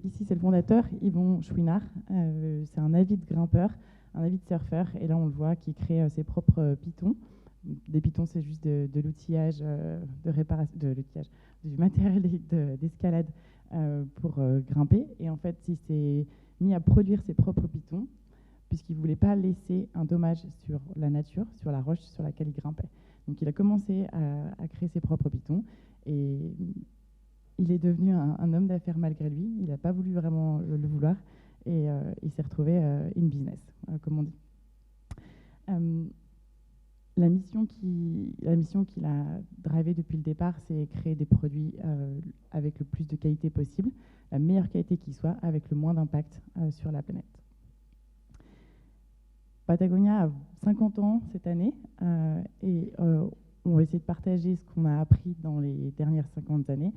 ici, c'est le fondateur, Yvon Chouinard. C'est un avide grimpeur, un avide surfeur. Et là, on le voit, qui crée ses propres pitons. Des pitons, c'est juste de l'outillage, de réparation, du matériel d'escalade pour grimper. Et en fait, il s'est mis à produire ses propres pitons, puisqu'il ne voulait pas laisser un dommage sur la nature, sur la roche sur laquelle il grimpait. Donc il a commencé à créer ses propres pitons et il est devenu un homme d'affaires malgré lui. Il n'a pas voulu vraiment le vouloir et il s'est retrouvé in business, comme on dit. La mission qu'il a drivée depuis le départ, c'est créer des produits avec le plus de qualité possible, la meilleure qualité qui soit, avec le moins d'impact sur la planète. Patagonia a 50 ans cette année et on va essayer de partager ce qu'on a appris dans les dernières 50 années.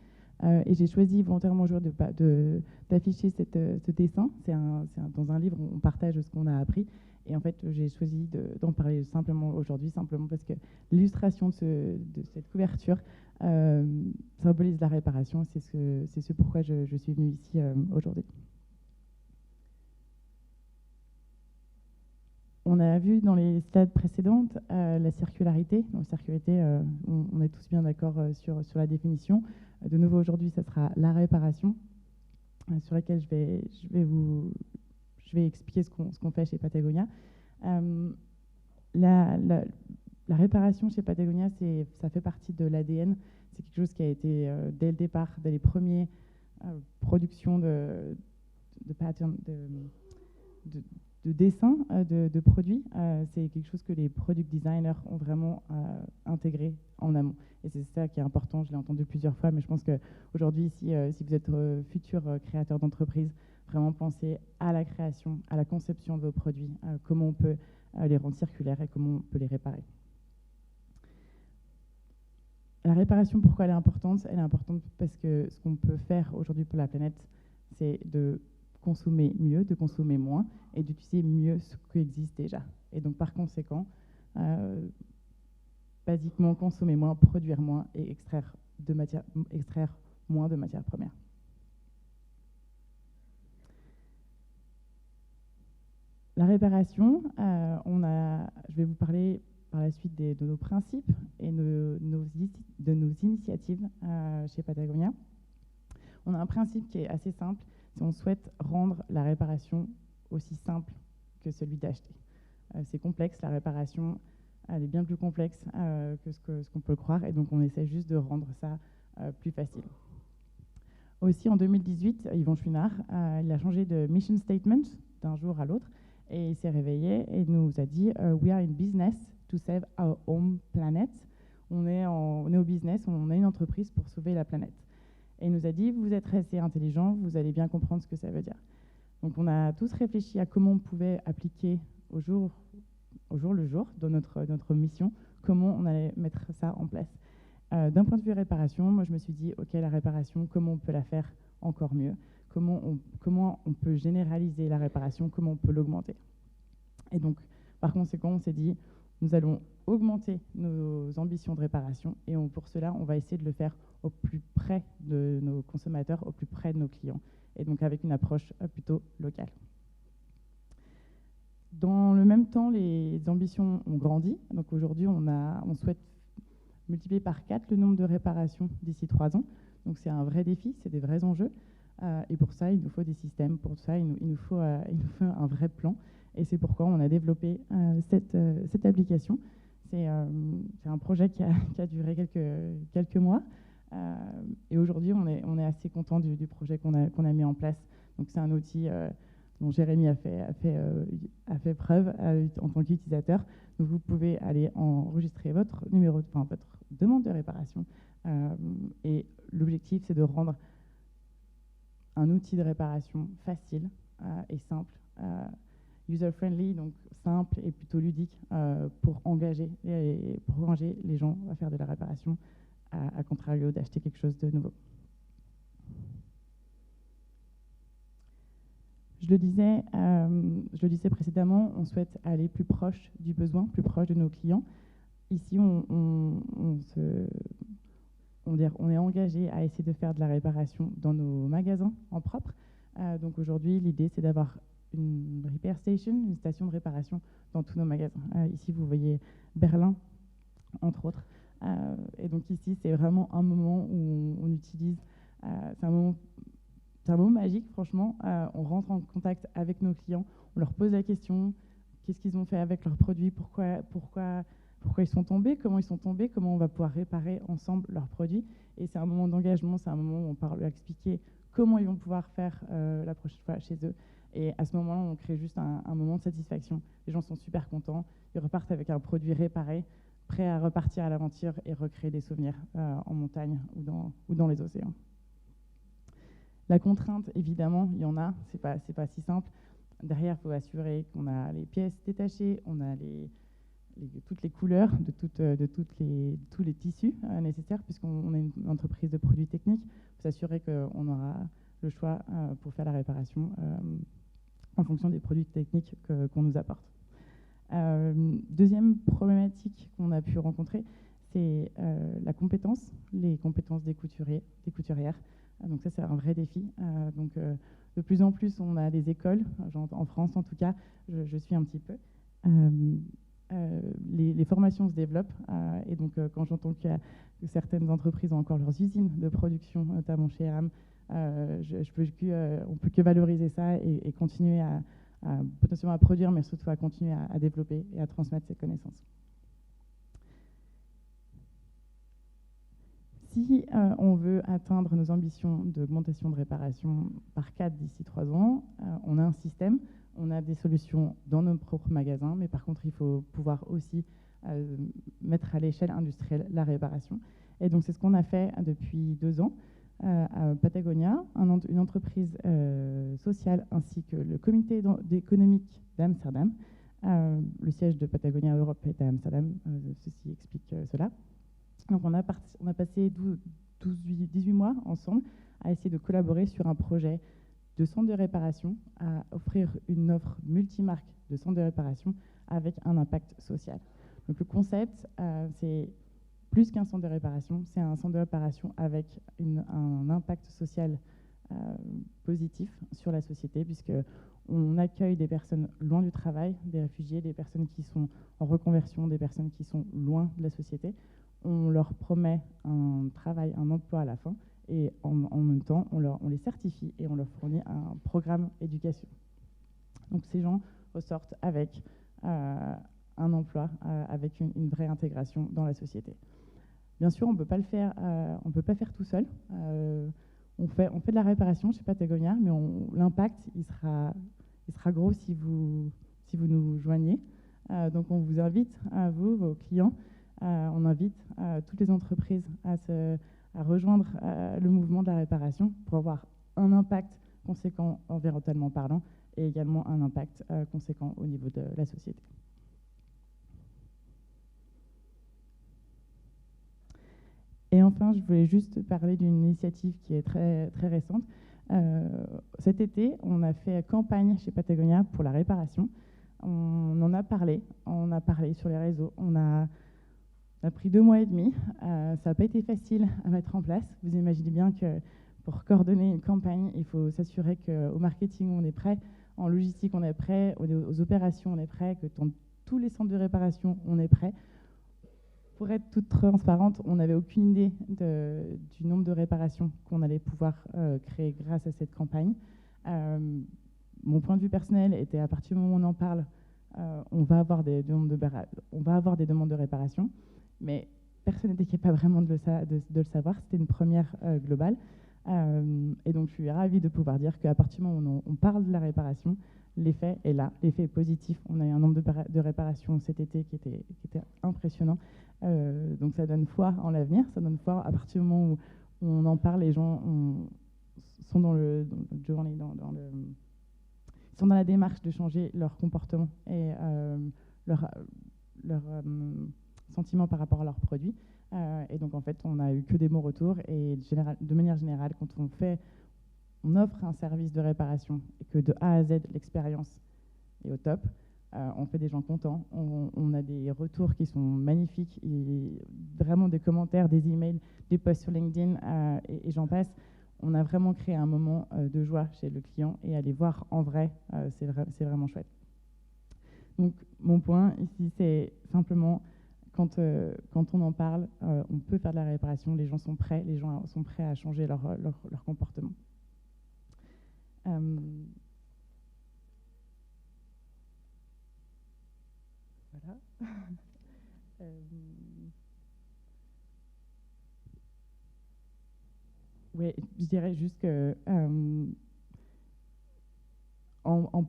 Et j'ai choisi volontairement aujourd'hui d'afficher ce dessin. Dans un livre, on partage ce qu'on a appris. Et en fait, j'ai choisi d'en parler simplement aujourd'hui, simplement parce que l'illustration de cette couverture symbolise la réparation. C'est ce pourquoi je suis venue ici aujourd'hui. On a vu dans les slides précédentes la circularité. Donc, circularité, on est tous bien d'accord sur la définition. De nouveau, aujourd'hui, ce sera la réparation, sur laquelle je vais expliquer ce qu'on fait chez Patagonia. La réparation chez Patagonia, ça fait partie de l'ADN. C'est quelque chose qui a été, dès le départ, dès les premières productions de patterns, de dessin de produits, c'est quelque chose que les product designers ont vraiment intégré en amont. Et c'est ça qui est important, je l'ai entendu plusieurs fois, mais je pense qu'aujourd'hui, si vous êtes futur créateur d'entreprise, vraiment pensez à la création, à la conception de vos produits, comment on peut les rendre circulaires et comment on peut les réparer. La réparation, pourquoi elle est importante? Elle est importante parce que ce qu'on peut faire aujourd'hui pour la planète, c'est de consommer mieux, de consommer moins et d'utiliser mieux ce qui existe déjà. Et donc par conséquent, basiquement consommer moins, produire moins et extraire moins de matières premières. La réparation, je vais vous parler par la suite de nos principes et de nos initiatives chez Patagonia. On a un principe qui est assez simple. Si on souhaite rendre la réparation aussi simple que celui d'acheter. C'est complexe, la réparation, elle est bien plus complexe que ce qu'on peut le croire, et donc on essaie juste de rendre ça plus facile. Aussi, en 2018, Yvon Chouinard, il a changé de mission statement d'un jour à l'autre, et il s'est réveillé et nous a dit « We are in business to save our home planet ». On est au business, on a une entreprise pour sauver la planète. Et il nous a dit, vous êtes assez intelligents, vous allez bien comprendre ce que ça veut dire. Donc on a tous réfléchi à comment on pouvait appliquer au jour le jour dans notre mission, comment on allait mettre ça en place. D'un point de vue réparation, moi je me suis dit, ok, la réparation, comment on peut la faire encore mieux? Comment on peut généraliser la réparation? Comment on peut l'augmenter? Et donc, par conséquent, on s'est dit, nous allons augmenter nos ambitions de réparation et pour cela, on va essayer de le faire au plus près de nos consommateurs, au plus près de nos clients, et donc avec une approche plutôt locale. Dans le même temps, les ambitions ont grandi. Donc aujourd'hui, on souhaite multiplier par 4 le nombre de réparations d'ici 3 ans. Donc c'est un vrai défi, c'est des vrais enjeux. Et pour ça, il nous faut des systèmes. Pour ça, il nous faut un vrai plan. Et c'est pourquoi on a développé cette application. C'est un projet qui a duré quelques mois. Et aujourd'hui, on est assez content du projet qu'on a mis en place. Donc c'est un outil dont Jérémy a fait preuve en tant qu'utilisateur. Donc vous pouvez aller enregistrer votre demande de réparation. Et l'objectif, c'est de rendre un outil de réparation facile et simple, user-friendly, donc simple et plutôt ludique pour engager les gens à faire de la réparation, à contrario d'acheter quelque chose de nouveau. Je le disais précédemment, on souhaite aller plus proche du besoin, plus proche de nos clients. Ici, on est engagé à essayer de faire de la réparation dans nos magasins en propre. Donc aujourd'hui, l'idée, c'est d'avoir une repair station, une station de réparation dans tous nos magasins. Ici, vous voyez Berlin, entre autres. Et donc ici, c'est vraiment un moment où on utilise... c'est un moment magique, franchement. On rentre en contact avec nos clients, on leur pose la question, qu'est-ce qu'ils ont fait avec leurs produits, pourquoi ils sont tombés, comment ils sont tombés, comment on va pouvoir réparer ensemble leurs produits. Et c'est un moment d'engagement, c'est un moment où on parle expliquer comment ils vont pouvoir faire la prochaine fois chez eux. Et à ce moment-là, on crée juste un moment de satisfaction. Les gens sont super contents, ils repartent avec un produit réparé, prêts à repartir à l'aventure et recréer des souvenirs en montagne ou dans les océans. La contrainte, évidemment, il y en a, c'est pas si simple. Derrière, il faut assurer qu'on a les pièces détachées, on a toutes les couleurs de tous les tissus nécessaires, puisqu'on est une entreprise de produits techniques. Il faut s'assurer qu'on aura le choix pour faire la réparation en fonction des produits techniques qu'on nous apporte. Deuxième problématique qu'on a pu rencontrer, c'est la compétence, les compétences des couturières. Donc ça, c'est un vrai défi. De plus en plus, on a des écoles, en France en tout cas, je suis un petit peu. Les formations se développent et donc quand j'entends que certaines entreprises ont encore leurs usines de production, notamment chez RAM, on peut que valoriser ça et continuer potentiellement à produire, mais surtout à continuer à développer et à transmettre ces connaissances. Si on veut atteindre nos ambitions d'augmentation de réparation par 4 d'ici 3 ans, on a un système, on a des solutions dans nos propres magasins, mais par contre, il faut pouvoir aussi mettre à l'échelle industrielle la réparation. Et donc, c'est ce qu'on a fait depuis 2 ans à Patagonia, une entreprise sociale, ainsi que le comité économique d'Amsterdam. Le siège de Patagonia Europe est à Amsterdam, ceci explique cela. Donc on a passé 18 mois ensemble à essayer de collaborer sur un projet de centre de réparation, à offrir une offre multimarque de centre de réparation avec un impact social. Donc le concept, c'est plus qu'un centre de réparation, c'est un centre de réparation avec un impact social positif sur la société, puisqu'on accueille des personnes loin du travail, des réfugiés, des personnes qui sont en reconversion, des personnes qui sont loin de la société. On leur promet un travail, un emploi à la fin, et en même temps, on les certifie et on leur fournit un programme éducation. Donc ces gens ressortent avec un emploi, avec une vraie intégration dans la société. Bien sûr, on ne peut pas le faire, tout seul. On fait de la réparation chez Patagonia, mais l'impact, il sera gros si vous nous joignez. Donc on vous invite, vous, vos clients, on invite toutes les entreprises à rejoindre le mouvement de la réparation pour avoir un impact conséquent environnementalement parlant et également un impact conséquent au niveau de la société. Et enfin, je voulais juste parler d'une initiative qui est très, très récente. Cet été, on a fait campagne chez Patagonia pour la réparation. On en a parlé, sur les réseaux. On a pris 2 mois et demi. Ça n'a pas été facile à mettre en place. Vous imaginez bien que pour coordonner une campagne, il faut s'assurer qu'au marketing, on est prêt, en logistique, on est prêt, aux opérations, on est prêt, que dans tous les centres de réparation, on est prêt. Pour être toute transparente, on n'avait aucune idée du nombre de réparations qu'on allait pouvoir créer grâce à cette campagne. Mon point de vue personnel était, à partir du moment où on en parle, on va avoir des demandes de réparation, mais personne n'était capable vraiment de le savoir. C'était une première globale. Et donc, je suis ravie de pouvoir dire qu'à partir du moment où on parle de la réparation, l'effet est là, l'effet est positif. On a eu un nombre de réparations cet été qui était impressionnant. Donc ça donne foi en l'avenir, ça donne foi à partir du moment où on en parle, les gens sont dans la démarche de changer leur comportement et leur sentiment par rapport à leurs produits. Et donc en fait, on n'a eu que des bons retours et de manière générale, quand on offre un service de réparation et que de A à Z, l'expérience est au top, on fait des gens contents, on a des retours qui sont magnifiques, et vraiment des commentaires, des emails, des posts sur LinkedIn et j'en passe. On a vraiment créé un moment de joie chez le client et aller voir en vrai, c'est vraiment chouette. Donc mon point ici, c'est simplement quand on en parle, on peut faire de la réparation, les gens sont prêts à changer leur comportement. Voilà. Oui, je dirais juste que en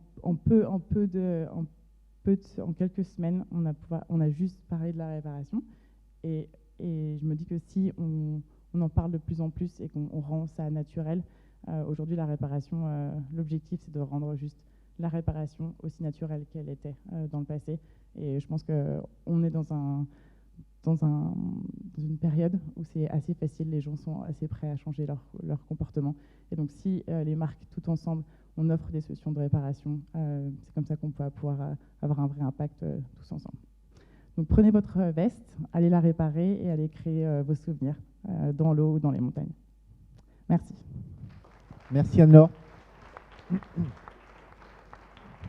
quelques semaines, on a juste parlé de la réparation. Et je me dis que si on en parle de plus en plus et qu'on rend ça naturel, aujourd'hui la réparation, l'objectif c'est de rendre juste la réparation aussi naturelle qu'elle était dans le passé. Et je pense qu'on est dans une période où c'est assez facile, les gens sont assez prêts à changer leur comportement. Et donc si les marques, tout ensemble, on offre des solutions de réparation, c'est comme ça qu'on peut pouvoir avoir un vrai impact tous ensemble. Donc prenez votre veste, allez la réparer et allez créer vos souvenirs dans l'eau ou dans les montagnes. Merci. Merci Anne-Laure.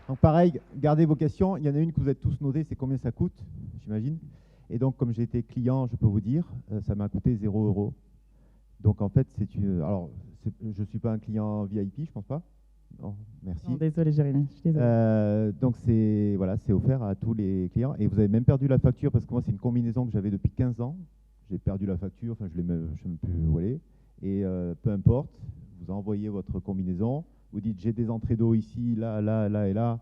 Donc pareil, gardez vos questions. Il y en a une que vous êtes tous notés, c'est combien ça coûte, j'imagine. Et donc, comme j'ai été client, je peux vous dire, ça m'a coûté 0 €. Donc en fait, je ne suis pas un client VIP, je pense pas. Non, merci. Non, désolé Jérémy, je suis désolé. Donc c'est offert à tous les clients. Et vous avez même perdu la facture, parce que moi, c'est une combinaison que j'avais depuis 15 ans. J'ai perdu la facture, enfin je ne sais même plus où elle est. Et peu importe, vous envoyez votre combinaison, vous dites j'ai des entrées d'eau ici, là, là, là et là.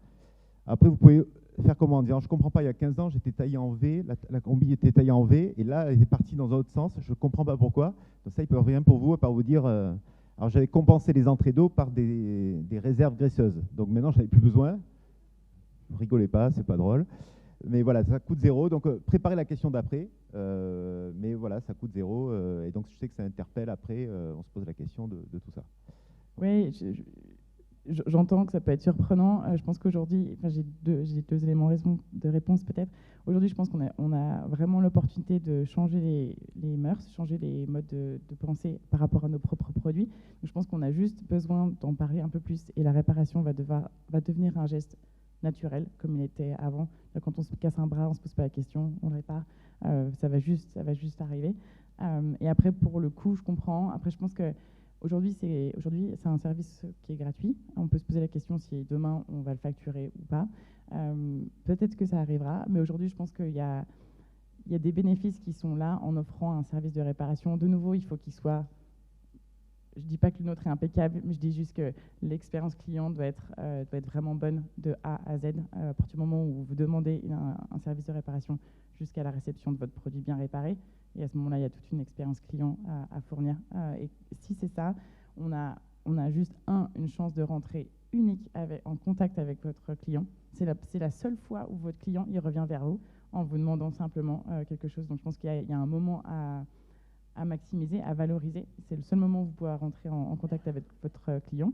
Après, vous pouvez faire comment en disant je ne comprends pas, il y a 15 ans, j'étais taillé en V, la combi était taillée en V, et là, elle est partie dans un autre sens, je ne comprends pas pourquoi. Donc ça, il ne peut rien pour vous, à part vous dire... alors, j'avais compensé les entrées d'eau par des réserves graisseuses. Donc maintenant, je n'avais plus besoin. Ne rigolez pas, c'est pas drôle. Mais voilà, ça coûte 0. Donc, préparez la question d'après. Mais voilà, ça coûte 0. Et donc, je sais que ça interpelle après. On se pose la question de tout ça. Oui, j'entends que ça peut être surprenant. Je pense qu'aujourd'hui, j'ai deux éléments de réponse peut-être. Aujourd'hui, je pense qu'on a vraiment l'opportunité de changer les mœurs, changer les modes de pensée par rapport à nos propres produits. Donc, je pense qu'on a juste besoin d'en parler un peu plus et la réparation va devenir un geste naturel comme il était avant. Là, quand on se casse un bras, on ne se pose pas la question, on le répare. Ça va juste arriver. Et après, pour le coût, je comprends. Après, je pense que Aujourd'hui, c'est un service qui est gratuit. On peut se poser la question si demain, on va le facturer ou pas. Peut-être que ça arrivera, mais aujourd'hui, je pense qu'il y a des bénéfices qui sont là en offrant un service de réparation. De nouveau, il faut qu'il soit... Je ne dis pas que le nôtre est impeccable, mais je dis juste que l'expérience client doit être vraiment bonne de A à Z. À partir du moment où vous demandez un service de réparation jusqu'à la réception de votre produit bien réparé. Et à ce moment-là, il y a toute une expérience client à fournir. Et si c'est ça, on a juste une chance de rentrer unique en contact avec votre client. C'est la seule fois où votre client il revient vers vous en vous demandant simplement quelque chose. Donc je pense qu'il y a un moment à maximiser, à valoriser. C'est le seul moment où vous pouvez rentrer en contact avec votre client.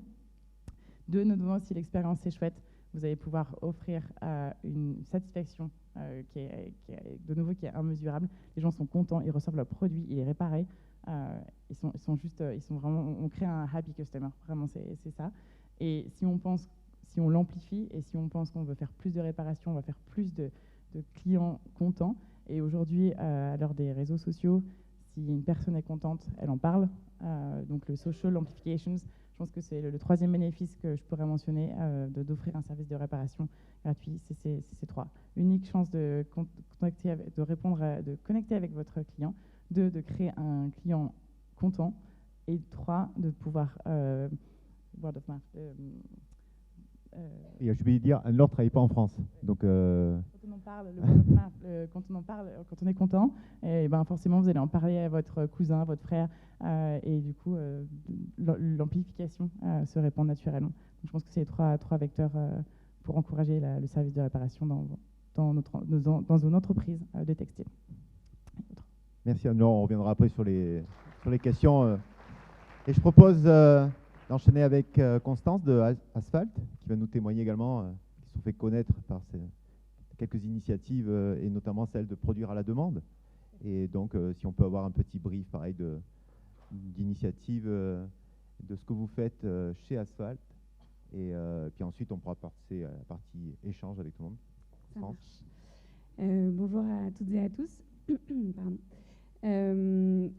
De nouveau, si l'expérience est chouette, vous allez pouvoir offrir une satisfaction qui est immesurable. Les gens sont contents, ils reçoivent leur produit, il est réparé. Ils sont vraiment, on crée un happy customer, vraiment c'est ça. Et si on l'amplifie et si on pense qu'on veut faire plus de réparations, on va faire plus de clients contents. Et aujourd'hui, à l'heure des réseaux sociaux, si une personne est contente, elle en parle. Donc le social amplifications, je pense que c'est le troisième bénéfice que je pourrais mentionner, d'offrir un service de réparation gratuit, c'est ces trois. Unique chance de connecter avec votre client. 2, de créer un client content. Et 3, de pouvoir word of mouth. Et je vais dire, Anne-Laure ne travaille pas en France. Donc, quand on en parle, le word of mouth, quand on est content, et ben forcément vous allez en parler à votre cousin, à votre frère, et du coup l'amplification se répand naturellement. Donc, je pense que c'est les trois vecteurs pour encourager le service de réparation dans une entreprise de textile. Merci Anne-Laure, on reviendra après sur les questions. Et je propose d'enchaîner avec Constance de Asphalt, qui va nous témoigner également, qui se sont fait connaître par quelques initiatives, et notamment celle de produire à la demande. Et donc, si on peut avoir un petit brief pareil d'initiative de ce que vous faites chez Asphalt. Et puis ensuite, on pourra passer à la partie échange avec tout le monde. Ça marche. Bonjour à toutes et à tous. Pardon.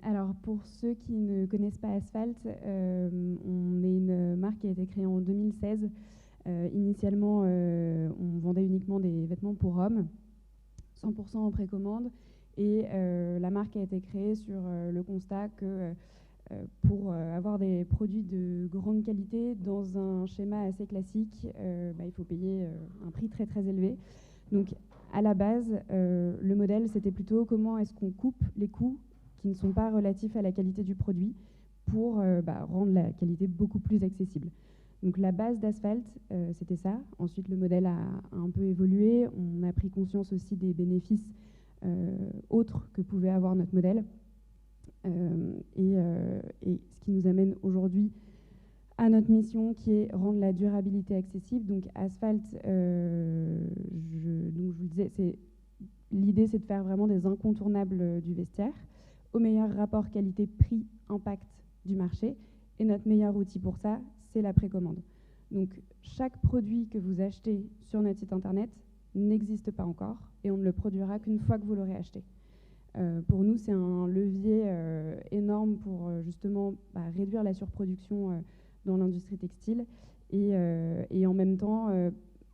Alors, pour ceux qui ne connaissent pas Asphalt, on est une marque qui a été créée en 2016. Initialement, on vendait uniquement des vêtements pour hommes, 100% en précommande. Et la marque a été créée sur le constat que pour avoir des produits de grande qualité dans un schéma assez classique, il faut payer un prix très très élevé. Donc, à la base, le modèle, c'était plutôt comment est-ce qu'on coupe les coûts qui ne sont pas relatifs à la qualité du produit pour rendre la qualité beaucoup plus accessible. Donc la base d'Asphalt, c'était ça. Ensuite, le modèle a un peu évolué. On a pris conscience aussi des bénéfices autres que pouvait avoir notre modèle. Et ce qui nous amène aujourd'hui à notre mission qui est rendre la durabilité accessible. Donc Asphalt, donc je vous le disais, l'idée c'est de faire vraiment des incontournables du vestiaire au meilleur rapport qualité-prix impact du marché. Et notre meilleur outil pour ça, c'est la précommande. Donc chaque produit que vous achetez sur notre site internet n'existe pas encore et on ne le produira qu'une fois que vous l'aurez acheté. Pour nous, c'est un levier énorme pour justement réduire la surproduction dans l'industrie textile et en même temps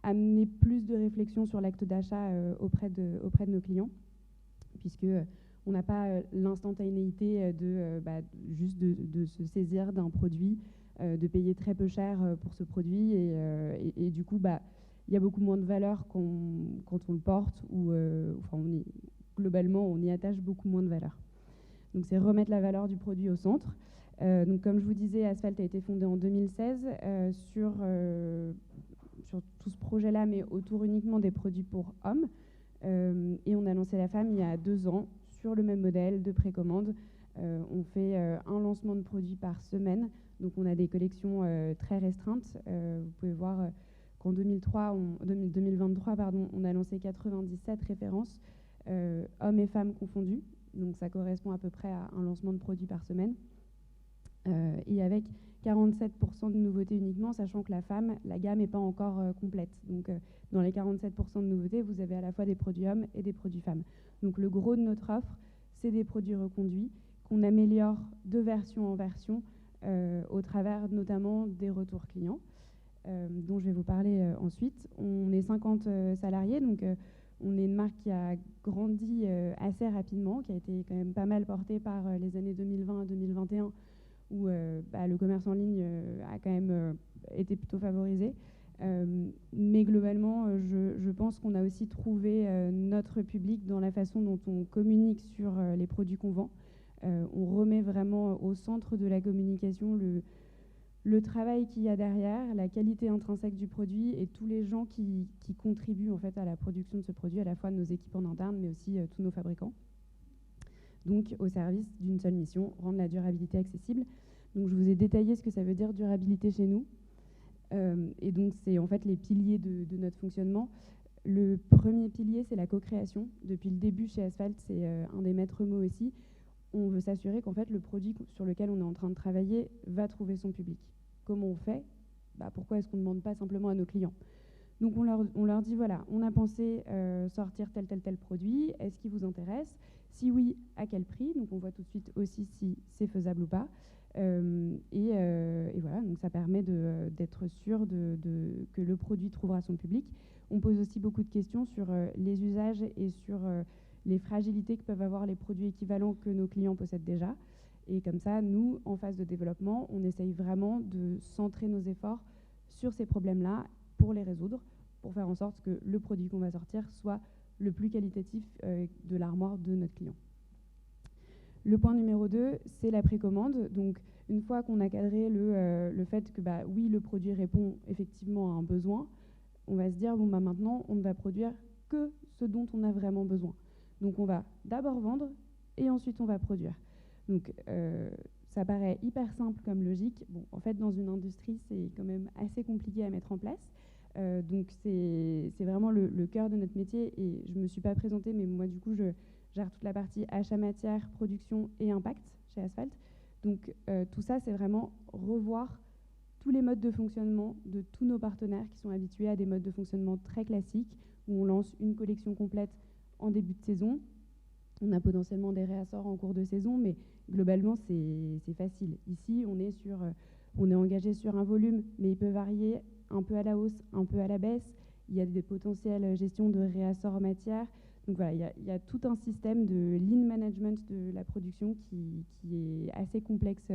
amener plus de réflexion sur l'acte d'achat auprès de nos clients, puisque on n'a pas l'instantanéité juste de se saisir d'un produit, de payer très peu cher pour ce produit et du coup il y a beaucoup moins de valeur quand on le porte ou globalement on y attache beaucoup moins de valeur. Donc c'est remettre la valeur du produit au centre. Donc comme je vous disais, Asphalt a été fondé en 2016 sur tout ce projet-là, mais autour uniquement des produits pour hommes. Et on a lancé la femme il y a 2 ans sur le même modèle de précommande. On fait un lancement de produits par semaine. Donc on a des collections très restreintes. Vous pouvez voir qu'en 2023, on a lancé 97 références, hommes et femmes confondus. Donc ça correspond à peu près à un lancement de produits par semaine. Et avec 47% de nouveautés uniquement, sachant que la gamme n'est pas encore complète. Donc dans les 47% de nouveautés, vous avez à la fois des produits hommes et des produits femmes. Donc le gros de notre offre, c'est des produits reconduits qu'on améliore de version en version au travers notamment des retours clients, dont je vais vous parler ensuite. On est 50 salariés, donc on est une marque qui a grandi assez rapidement, qui a été quand même pas mal portée par les années 2020 à 2021, où le commerce en ligne a quand même été plutôt favorisé. Mais globalement, je pense qu'on a aussi trouvé notre public dans la façon dont on communique sur les produits qu'on vend. On remet vraiment au centre de la communication le travail qu'il y a derrière, la qualité intrinsèque du produit et tous les gens qui contribuent en fait à la production de ce produit, à la fois nos équipes en interne, mais aussi tous nos fabricants. donc au service d'une seule mission, rendre la durabilité accessible. Donc je vous ai détaillé ce que ça veut dire durabilité chez nous. Et donc c'est en fait les piliers de notre fonctionnement. Le premier pilier, c'est la co-création. Depuis le début chez Asphalt, c'est un des maîtres mots aussi. On veut s'assurer qu'en fait le produit sur lequel on est en train de travailler va trouver son public. Comment on fait ? Pourquoi est-ce qu'on ne demande pas simplement à nos clients ? Donc on leur dit, voilà, on a pensé sortir tel produit, est-ce qu'il vous intéresse ? Si oui, à quel prix ? Donc on voit tout de suite aussi si c'est faisable ou pas. Et voilà, donc ça permet d'être sûr que le produit trouvera son public. On pose aussi beaucoup de questions sur les usages et sur les fragilités que peuvent avoir les produits équivalents que nos clients possèdent déjà. Et comme ça, nous, en phase de développement, on essaye vraiment de centrer nos efforts sur ces problèmes-là pour les résoudre, pour faire en sorte que le produit qu'on va sortir soit le plus qualitatif de l'armoire de notre client. Le point numéro 2, c'est la précommande. Donc, une fois qu'on a cadré le fait que, oui, le produit répond effectivement à un besoin, on va se dire, bon, maintenant, on ne va produire que ce dont on a vraiment besoin. Donc, on va d'abord vendre et ensuite, on va produire. Donc, ça paraît hyper simple comme logique. Bon, en fait, dans une industrie, c'est quand même assez compliqué à mettre en place. Donc, c'est vraiment le cœur de notre métier. Et je ne me suis pas présentée, mais moi, du coup, je gère toute la partie achat matière, production et impact chez Asphalt. Donc, tout ça, c'est vraiment revoir tous les modes de fonctionnement de tous nos partenaires qui sont habitués à des modes de fonctionnement très classiques, où on lance une collection complète en début de saison. On a potentiellement des réassorts en cours de saison, mais globalement, c'est facile. Ici, on est engagé sur un volume, mais il peut varier un peu à la hausse, un peu à la baisse. Il y a des potentielles gestions de réassorts matière. Donc voilà, il y a tout un système de lean management de la production qui est assez complexe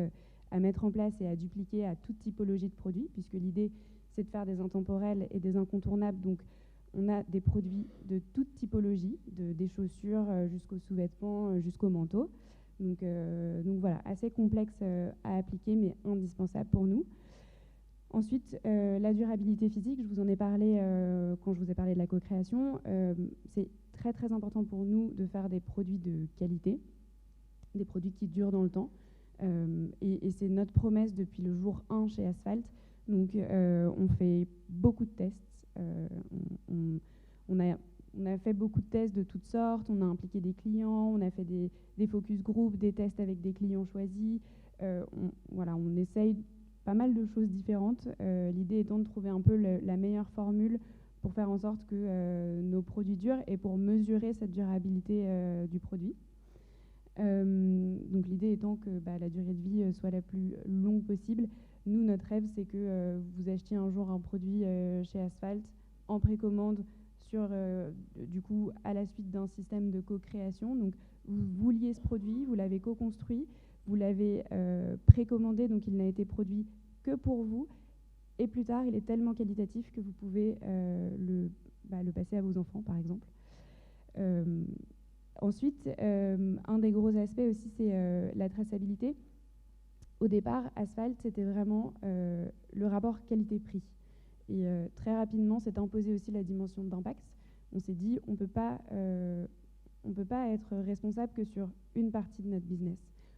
à mettre en place et à dupliquer à toute typologie de produits, puisque l'idée, c'est de faire des intemporels et des incontournables. Donc, on a des produits de toute typologie, des chaussures jusqu'aux sous-vêtements, jusqu'aux manteaux. Donc voilà, assez complexe à appliquer, mais indispensable pour nous. Ensuite, la durabilité physique, je vous en ai parlé quand je vous ai parlé de la co-création. C'est très très important pour nous de faire des produits de qualité, des produits qui durent dans le temps. Et c'est notre promesse depuis le jour 1 chez Asphalt. Donc on fait beaucoup de tests. On a fait beaucoup de tests de toutes sortes, on a impliqué des clients, on a fait des focus group, des tests avec des clients choisis. On essaye pas mal de choses différentes. L'idée étant de trouver un peu la meilleure formule pour faire en sorte que nos produits durent et pour mesurer cette durabilité du produit. Donc l'idée étant que la durée de vie soit la plus longue possible. Nous, notre rêve, c'est que vous achetiez un jour un produit chez Asphalt en précommande du coup, à la suite d'un système de co-création. Donc, vous vouliez ce produit, vous l'avez co-construit, vous l'avez précommandé, donc il n'a été produit que pour vous. Et plus tard, il est tellement qualitatif que vous pouvez le passer à vos enfants, par exemple. Ensuite, un des gros aspects aussi, c'est la traçabilité. Au départ, Asphalt, c'était vraiment le rapport qualité-prix. Et très rapidement, s'est imposé aussi la dimension d'impact. On s'est dit, on ne peut pas être responsable que sur une partie de notre business.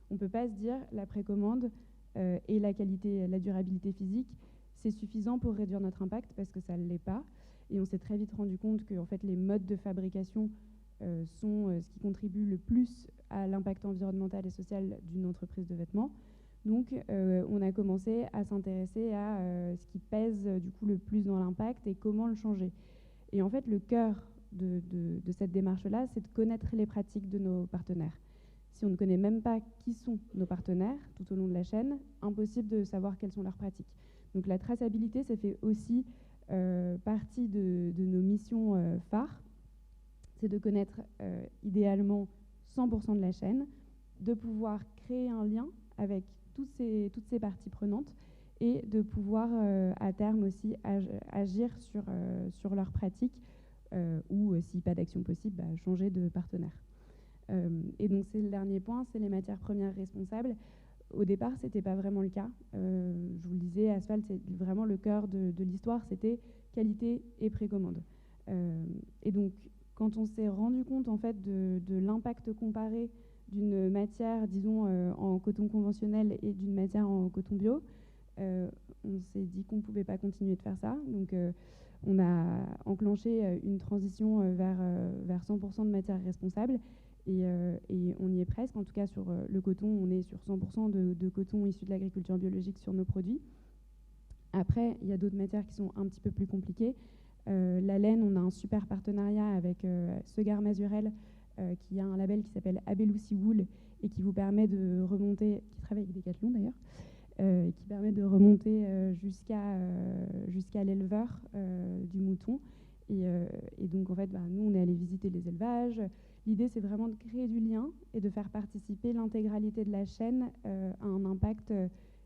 On ne peut pas se dire, la précommande et la qualité, la durabilité physique, c'est suffisant pour réduire notre impact, parce que ça ne l'est pas. Et on s'est très vite rendu compte que en fait, les modes de fabrication sont ce qui contribue le plus à l'impact environnemental et social d'une entreprise de vêtements. Donc, on a commencé à s'intéresser à ce qui pèse du coup le plus dans l'impact et comment le changer. Et en fait, le cœur de cette démarche-là, c'est de connaître les pratiques de nos partenaires. Si on ne connaît même pas qui sont nos partenaires tout au long de la chaîne, impossible de savoir quelles sont leurs pratiques. Donc, la traçabilité, ça fait aussi partie de nos missions phares. C'est de connaître idéalement 100% de la chaîne, de pouvoir créer un lien avec toutes ces parties prenantes et de pouvoir à terme aussi agir sur leurs pratiques ou si pas d'action possible, changer de partenaire. Et donc c'est le dernier point, c'est les matières premières responsables. Au départ, ce n'était pas vraiment le cas. Je vous le disais, Asphalt, c'est vraiment le cœur de l'histoire, c'était qualité et précommande. Et donc, quand on s'est rendu compte en fait de l'impact comparé d'une matière, disons, en coton conventionnel et d'une matière en coton bio. On s'est dit qu'on ne pouvait pas continuer de faire ça. Donc, on a enclenché une transition vers 100% de matières responsables. Et on y est presque. En tout cas, sur le coton, on est sur 100% de coton issu de l'agriculture biologique sur nos produits. Après, il y a d'autres matières qui sont un petit peu plus compliquées. La laine, on a un super partenariat avec Segar Mazurel, qui a un label qui s'appelle Abeloussi Wool et qui vous permet de remonter, qui travaille avec Decathlon d'ailleurs, qui permet de remonter jusqu'à l'éleveur du mouton. Et donc, en fait, nous, on est allé visiter les élevages. L'idée, c'est vraiment de créer du lien et de faire participer l'intégralité de la chaîne à un impact,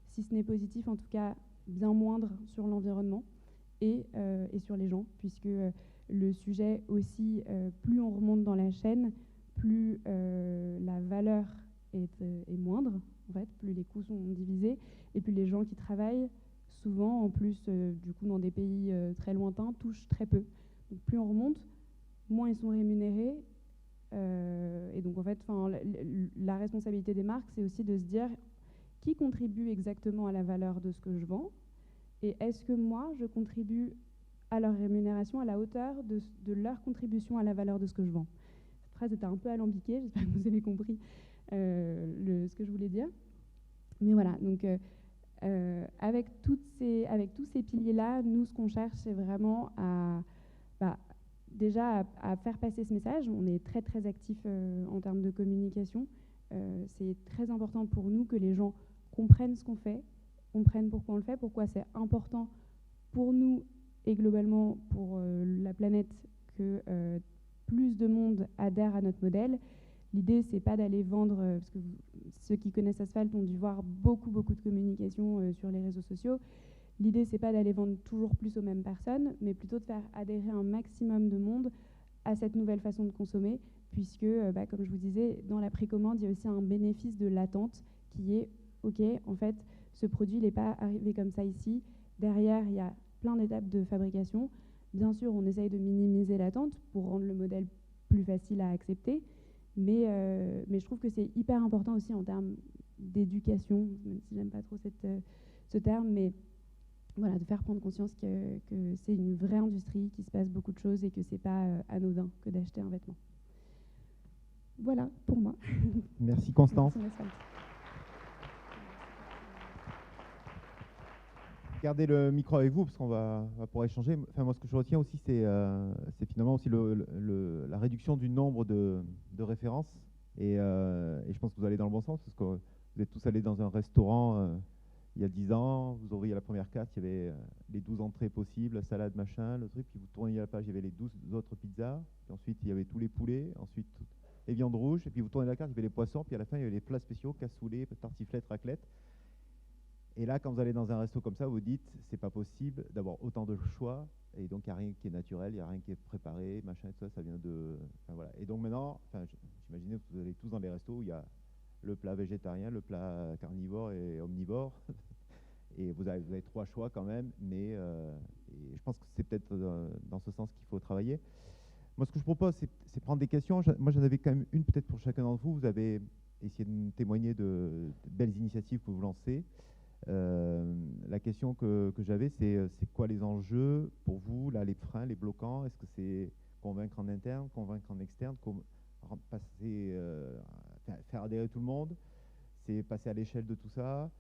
si ce n'est positif, en tout cas bien moindre sur l'environnement et sur les gens, puisque le sujet aussi, plus on remonte dans la chaîne, plus la valeur est moindre, en fait, plus les coûts sont divisés, et plus les gens qui travaillent, souvent, en plus, du coup, dans des pays très lointains, touchent très peu. Donc, plus on remonte, moins ils sont rémunérés. Et donc, en fait, la responsabilité des marques, c'est aussi de se dire qui contribue exactement à la valeur de ce que je vends et est-ce que moi, je contribue à leur rémunération à la hauteur de leur contribution à la valeur de ce que je vends. Cette phrase était un peu alambiquée, j'espère que vous avez compris ce que je voulais dire. Mais voilà, donc avec tous ces piliers-là, nous, ce qu'on cherche, c'est vraiment déjà à faire passer ce message. On est très très actifs en termes de communication. C'est très important pour nous que les gens comprennent ce qu'on fait, comprennent pourquoi on le fait, pourquoi c'est important pour nous et globalement pour la planète que plus de monde adhère à notre modèle. L'idée, c'est pas d'aller vendre, parce que ceux qui connaissent Asphalt ont dû voir beaucoup de communication sur les réseaux sociaux. L'idée, c'est pas d'aller vendre toujours plus aux mêmes personnes, mais plutôt de faire adhérer un maximum de monde à cette nouvelle façon de consommer, puisque, comme je vous disais, dans la précommande, il y a aussi un bénéfice de l'attente qui est, OK, en fait, ce produit n'est pas arrivé comme ça ici. Derrière, il y a plein d'étapes de fabrication. Bien sûr, on essaye de minimiser l'attente pour rendre le modèle plus facile à accepter, mais je trouve que c'est hyper important aussi en termes d'éducation, même si j'aime pas trop ce terme, mais voilà, de faire prendre conscience que c'est une vraie industrie, qu'il se passe beaucoup de choses et que c'est pas anodin que d'acheter un vêtement. Voilà pour moi. Merci Constance. Merci. Gardez le micro avec vous parce qu'on va pouvoir échanger. Enfin, moi, ce que je retiens aussi, c'est finalement aussi la réduction du nombre de références. Et je pense que vous allez dans le bon sens parce que vous êtes tous allés dans un restaurant il y a 10 ans. Vous ouvriez la première carte, il y avait les 12 entrées possibles, salade, machin, le truc. Puis vous tourniez la page, il y avait les 12 autres pizzas. Puis ensuite, il y avait tous les poulets. Ensuite, les viandes rouges. Et puis vous tournez la carte, il y avait les poissons. Puis à la fin, il y avait les plats spéciaux, cassoulet, tartiflette, raclette. Et là, quand vous allez dans un resto comme ça, vous dites, c'est pas possible d'avoir autant de choix, et donc il n'y a rien qui est naturel, il n'y a rien qui est préparé, machin, et tout ça, ça vient de... Enfin, voilà. Et donc maintenant, j'imaginais que vous allez tous dans les restos où il y a le plat végétarien, le plat carnivore et omnivore, et vous avez 3 choix quand même, mais et je pense que c'est peut-être dans ce sens qu'il faut travailler. Moi, ce que je propose, c'est prendre des questions. Moi, j'en avais quand même une peut-être pour chacun d'entre vous. Vous avez essayé de me témoigner de belles initiatives que vous lancez. La question que j'avais, c'est quoi les enjeux pour vous, là, les freins, les bloquants? Est-ce que c'est convaincre en interne, convaincre en externe, faire adhérer tout le monde? C'est passer à l'échelle de tout ça?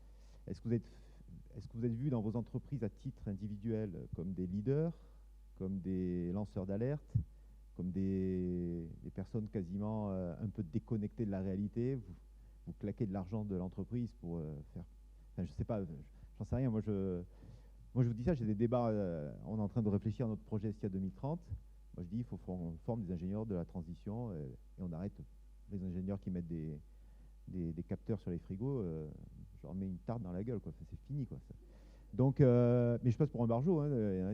Est-ce que vous êtes vus dans vos entreprises à titre individuel comme des leaders, comme des lanceurs d'alerte, comme des personnes quasiment un peu déconnectées de la réalité? Vous claquez de l'argent de l'entreprise pour faire... Enfin, je sais pas, j'en sais rien. Moi, je vous dis ça, j'ai des débats. On est en train de réfléchir à notre projet SIA 2030. Moi, je dis il faut qu'on forme des ingénieurs de la transition et on arrête les ingénieurs qui mettent des capteurs sur les frigos. Je leur mets une tarte dans la gueule, quoi. C'est fini, quoi. Donc, mais je passe pour un barjot. Hein.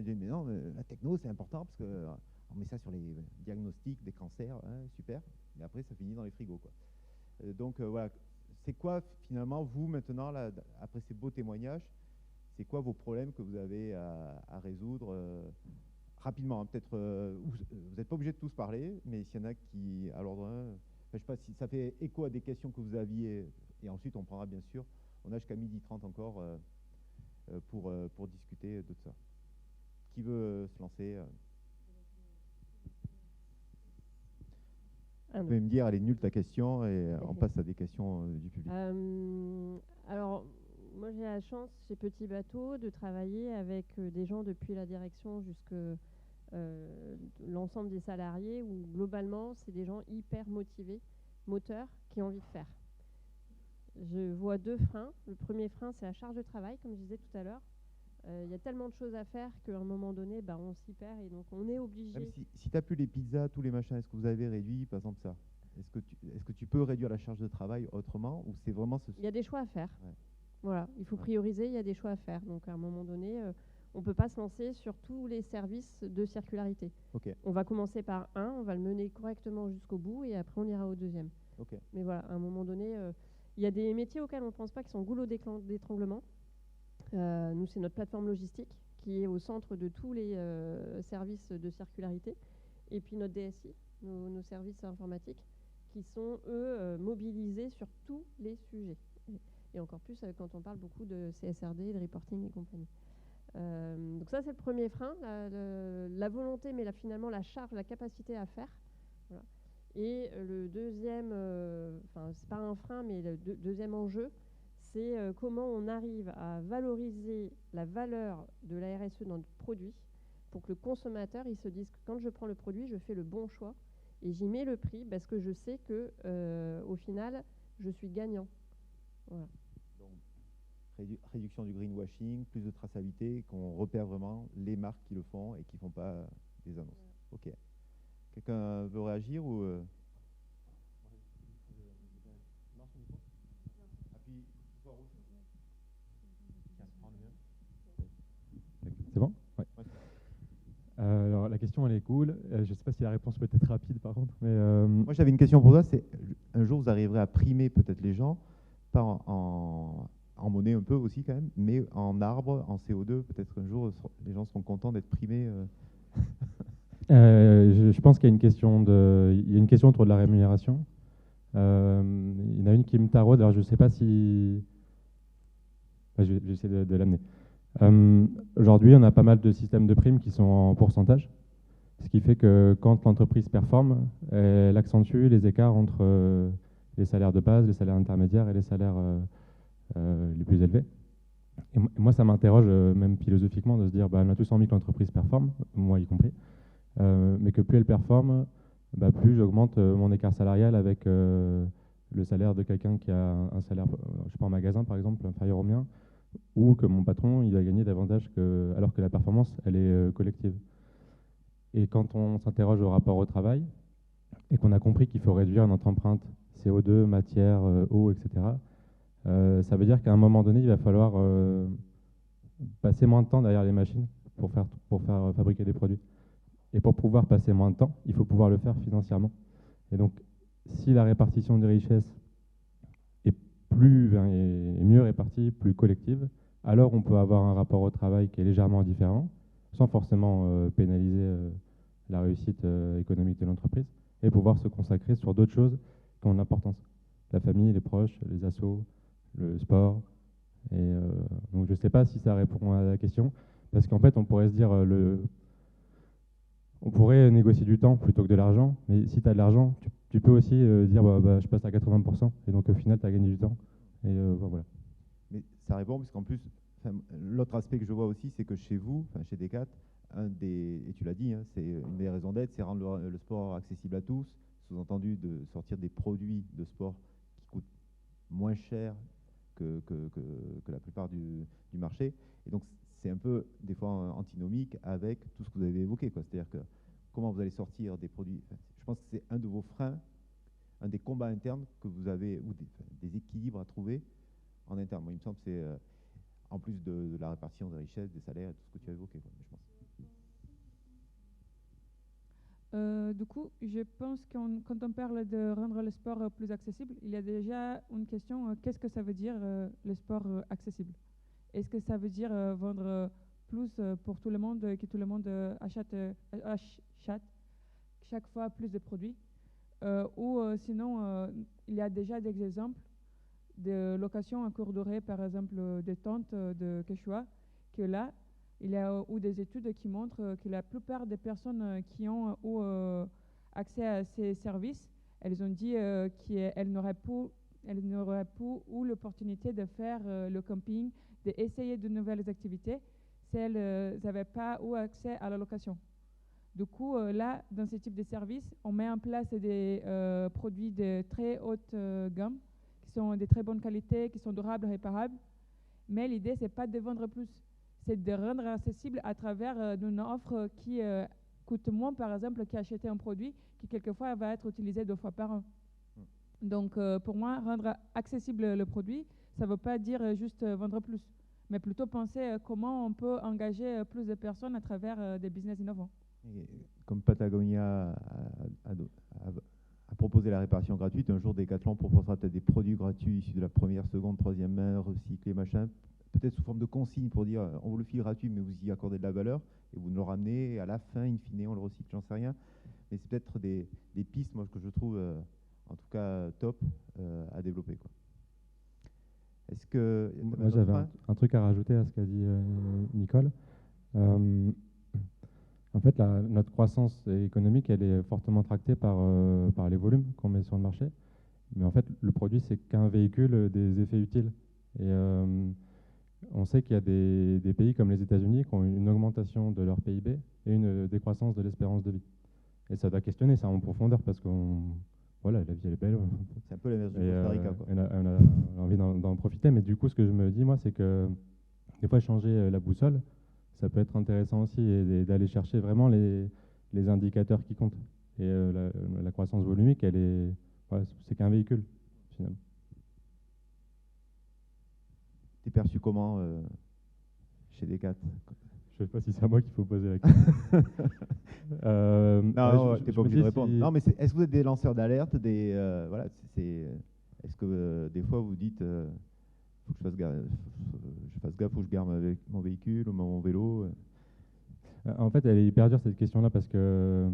Mais non, la techno, c'est important parce qu'on met ça sur les diagnostics des cancers, hein, super. Mais après, ça finit dans les frigos, quoi. Donc, voilà. C'est quoi, finalement, vous, maintenant, là, après ces beaux témoignages, c'est quoi vos problèmes que vous avez à résoudre rapidement, hein, peut-être, vous n'êtes pas obligé de tous parler, mais s'il y en a qui, à l'ordre 1, je ne sais pas si ça fait écho à des questions que vous aviez, et ensuite on prendra bien sûr, on a jusqu'à 12h30 encore pour discuter de ça. Qui veut se lancer Vous pouvez me dire, elle est nulle ta question, et on passe à des questions du public. Alors, moi j'ai la chance chez Petit Bateau de travailler avec des gens depuis la direction jusqu'à l'ensemble des salariés, où globalement c'est des gens hyper motivés, moteurs, qui ont envie de faire. Je vois deux freins. Le premier frein, c'est la charge de travail, comme je disais tout à l'heure. Il y a tellement de choses à faire qu'à un moment donné, on s'y perd et donc on est obligé. Même si tu n'as plus les pizzas, tous les machins, est-ce que vous avez réduit, par exemple, ça? Est-ce que tu peux réduire la charge de travail autrement, ou c'est vraiment Il y a des choix à faire. Ouais. Voilà, il faut prioriser, il y a des choix à faire. Donc à un moment donné, on ne peut pas se lancer sur tous les services de circularité. Okay. On va commencer par un, on va le mener correctement jusqu'au bout et après on ira au deuxième. Okay. Mais voilà, à un moment donné, il y a des métiers auxquels on ne pense pas qui sont goulot d'étranglement. Nous, c'est notre plateforme logistique qui est au centre de tous les services de circularité. Et puis notre DSI, nos services informatiques, qui sont, eux, mobilisés sur tous les sujets. Et encore plus quand on parle beaucoup de CSRD, de reporting et compagnie. Donc ça, c'est le premier frein, la volonté, mais finalement la charge, la capacité à faire. Voilà. Et le deuxième, c'est pas un frein, mais le deuxième enjeu, c'est comment on arrive à valoriser la valeur de la RSE dans notre produit pour que le consommateur il se dise que quand je prends le produit, je fais le bon choix et j'y mets le prix parce que je sais que au final, je suis gagnant. Voilà. Donc, réduction du greenwashing, plus de traçabilité, qu'on repère vraiment les marques qui le font et qui ne font pas des annonces. Ok. Quelqu'un veut réagir ou C'est bon? Ouais. Alors la question elle est cool. Je ne sais pas si la réponse peut être rapide par contre. Mais moi j'avais une question pour toi. C'est un jour vous arriverez à primer peut-être les gens, pas en monnaie un peu aussi quand même, mais en arbre, en CO2. Peut-être un jour les gens seront contents d'être primés. Je pense qu'il y a une question autour de la rémunération. Il y en a une qui me taraude. Alors je ne sais pas si je vais essayer de l'amener. Aujourd'hui, on a pas mal de systèmes de primes qui sont en pourcentage, ce qui fait que quand l'entreprise performe, elle accentue les écarts entre les salaires de base, les salaires intermédiaires et les salaires les plus élevés. Et moi, ça m'interroge même philosophiquement de se dire, on a tous envie que l'entreprise performe, moi y compris, mais que plus elle performe, plus j'augmente mon écart salarial avec le salaire de quelqu'un qui a un salaire, je sais pas, en magasin par exemple, inférieur au mien, ou que mon patron il va gagner davantage alors que la performance elle est collective. Et quand on s'interroge au rapport au travail et qu'on a compris qu'il faut réduire notre empreinte CO2, matière, eau, etc., ça veut dire qu'à un moment donné il va falloir passer moins de temps derrière les machines pour faire fabriquer des produits. Et pour pouvoir passer moins de temps, il faut pouvoir le faire financièrement. Et donc si la répartition des richesses est mieux répartie, plus collective, alors on peut avoir un rapport au travail qui est légèrement différent, sans forcément pénaliser la réussite économique de l'entreprise, et pouvoir se consacrer sur d'autres choses qui ont de l'importance. La famille, les proches, les assos, le sport. Et donc je ne sais pas si ça répond à la question, parce qu'en fait on pourrait se dire, on pourrait négocier du temps plutôt que de l'argent, mais si tu as de l'argent, tu peux aussi dire je passe à 80%, et donc au final tu as gagné du temps. Et voilà. Mais ça répond, parce qu'en plus, l'autre aspect que je vois aussi, c'est que chez vous, chez Decat, et tu l'as dit, c'est une des raisons d'être, c'est rendre le sport accessible à tous, sous-entendu de sortir des produits de sport qui coûtent moins cher que la plupart du marché. Et donc c'est un peu des fois antinomique avec tout ce que vous avez évoqué, quoi. C'est-à-dire que comment vous allez sortir des produits. Je pense que c'est un de vos freins, un des combats internes que vous avez, ou des équilibres à trouver en interne. Moi, il me semble que c'est en plus de la répartition des richesses, des salaires et tout ce que tu as évoqué, quoi, je pense. Du coup, je pense que quand on parle de rendre le sport plus accessible, il y a déjà une question, qu'est-ce que ça veut dire le sport accessible? Est-ce que ça veut dire vendre plus pour tout le monde, que tout le monde achète chaque fois plus de produits? ou sinon, il y a déjà des exemples de location à courte durée, par exemple des tentes de Quechua, que là, il y a ou des études qui montrent que la plupart des personnes qui ont accès à ces services, elles ont dit qu'elles n'auraient pas eu l'opportunité de faire le camping, d'essayer de nouvelles activités si elles n'avaient pas eu accès à la location. Du coup, là, dans ce type de services, on met en place des produits de très haute gamme, qui sont de très bonne qualité, qui sont durables, réparables. Mais l'idée, c'est pas de vendre plus, c'est de rendre accessible à travers une offre qui coûte moins, par exemple, qu'acheter un produit qui, quelquefois, va être utilisé 2 fois par an. Donc, pour moi, rendre accessible le produit, ça ne veut pas dire juste vendre plus, mais plutôt penser comment on peut engager plus de personnes à travers des business innovants. Et comme Patagonia a proposé la réparation gratuite, un jour Decathlon proposera peut-être des produits gratuits issus de la première, seconde, troisième main, recyclés, machin, peut-être sous forme de consigne pour dire on vous le file gratuit, mais vous y accordez de la valeur, et vous nous le ramenez, et à la fin, in fine, on le recycle, j'en sais rien. Mais c'est peut-être des pistes, moi, que je trouve, en tout cas, top à développer, quoi. Est-ce que... Moi, j'avais un truc à rajouter à ce qu'a dit Nicole. En fait, notre croissance économique, elle est fortement tractée par les volumes qu'on met sur le marché. Mais en fait, le produit, c'est qu'un véhicule des effets utiles. Et on sait qu'il y a des pays comme les États-Unis qui ont une augmentation de leur PIB et une décroissance de l'espérance de vie. Et ça doit questionner ça en profondeur parce que voilà, la vie, elle est belle. C'est un peu l'inverse du Costa Rica, quoi. On a envie d'en profiter. Mais du coup, ce que je me dis, moi, c'est que des fois, changer la boussole, ça peut être intéressant aussi et d'aller chercher vraiment les indicateurs qui comptent. Et la croissance volumique, c'est qu'un véhicule, finalement. T'es perçu comment chez Decat? Je ne sais pas si c'est à moi qu'il faut poser la question. Non, t'es pas obligé de répondre. Non, mais est-ce que vous êtes des lanceurs d'alerte, voilà, est-ce que des fois vous dites faut que je fasse gaffe, faut que je garde mon véhicule ou mon vélo? En fait, elle est hyper dure cette question-là parce que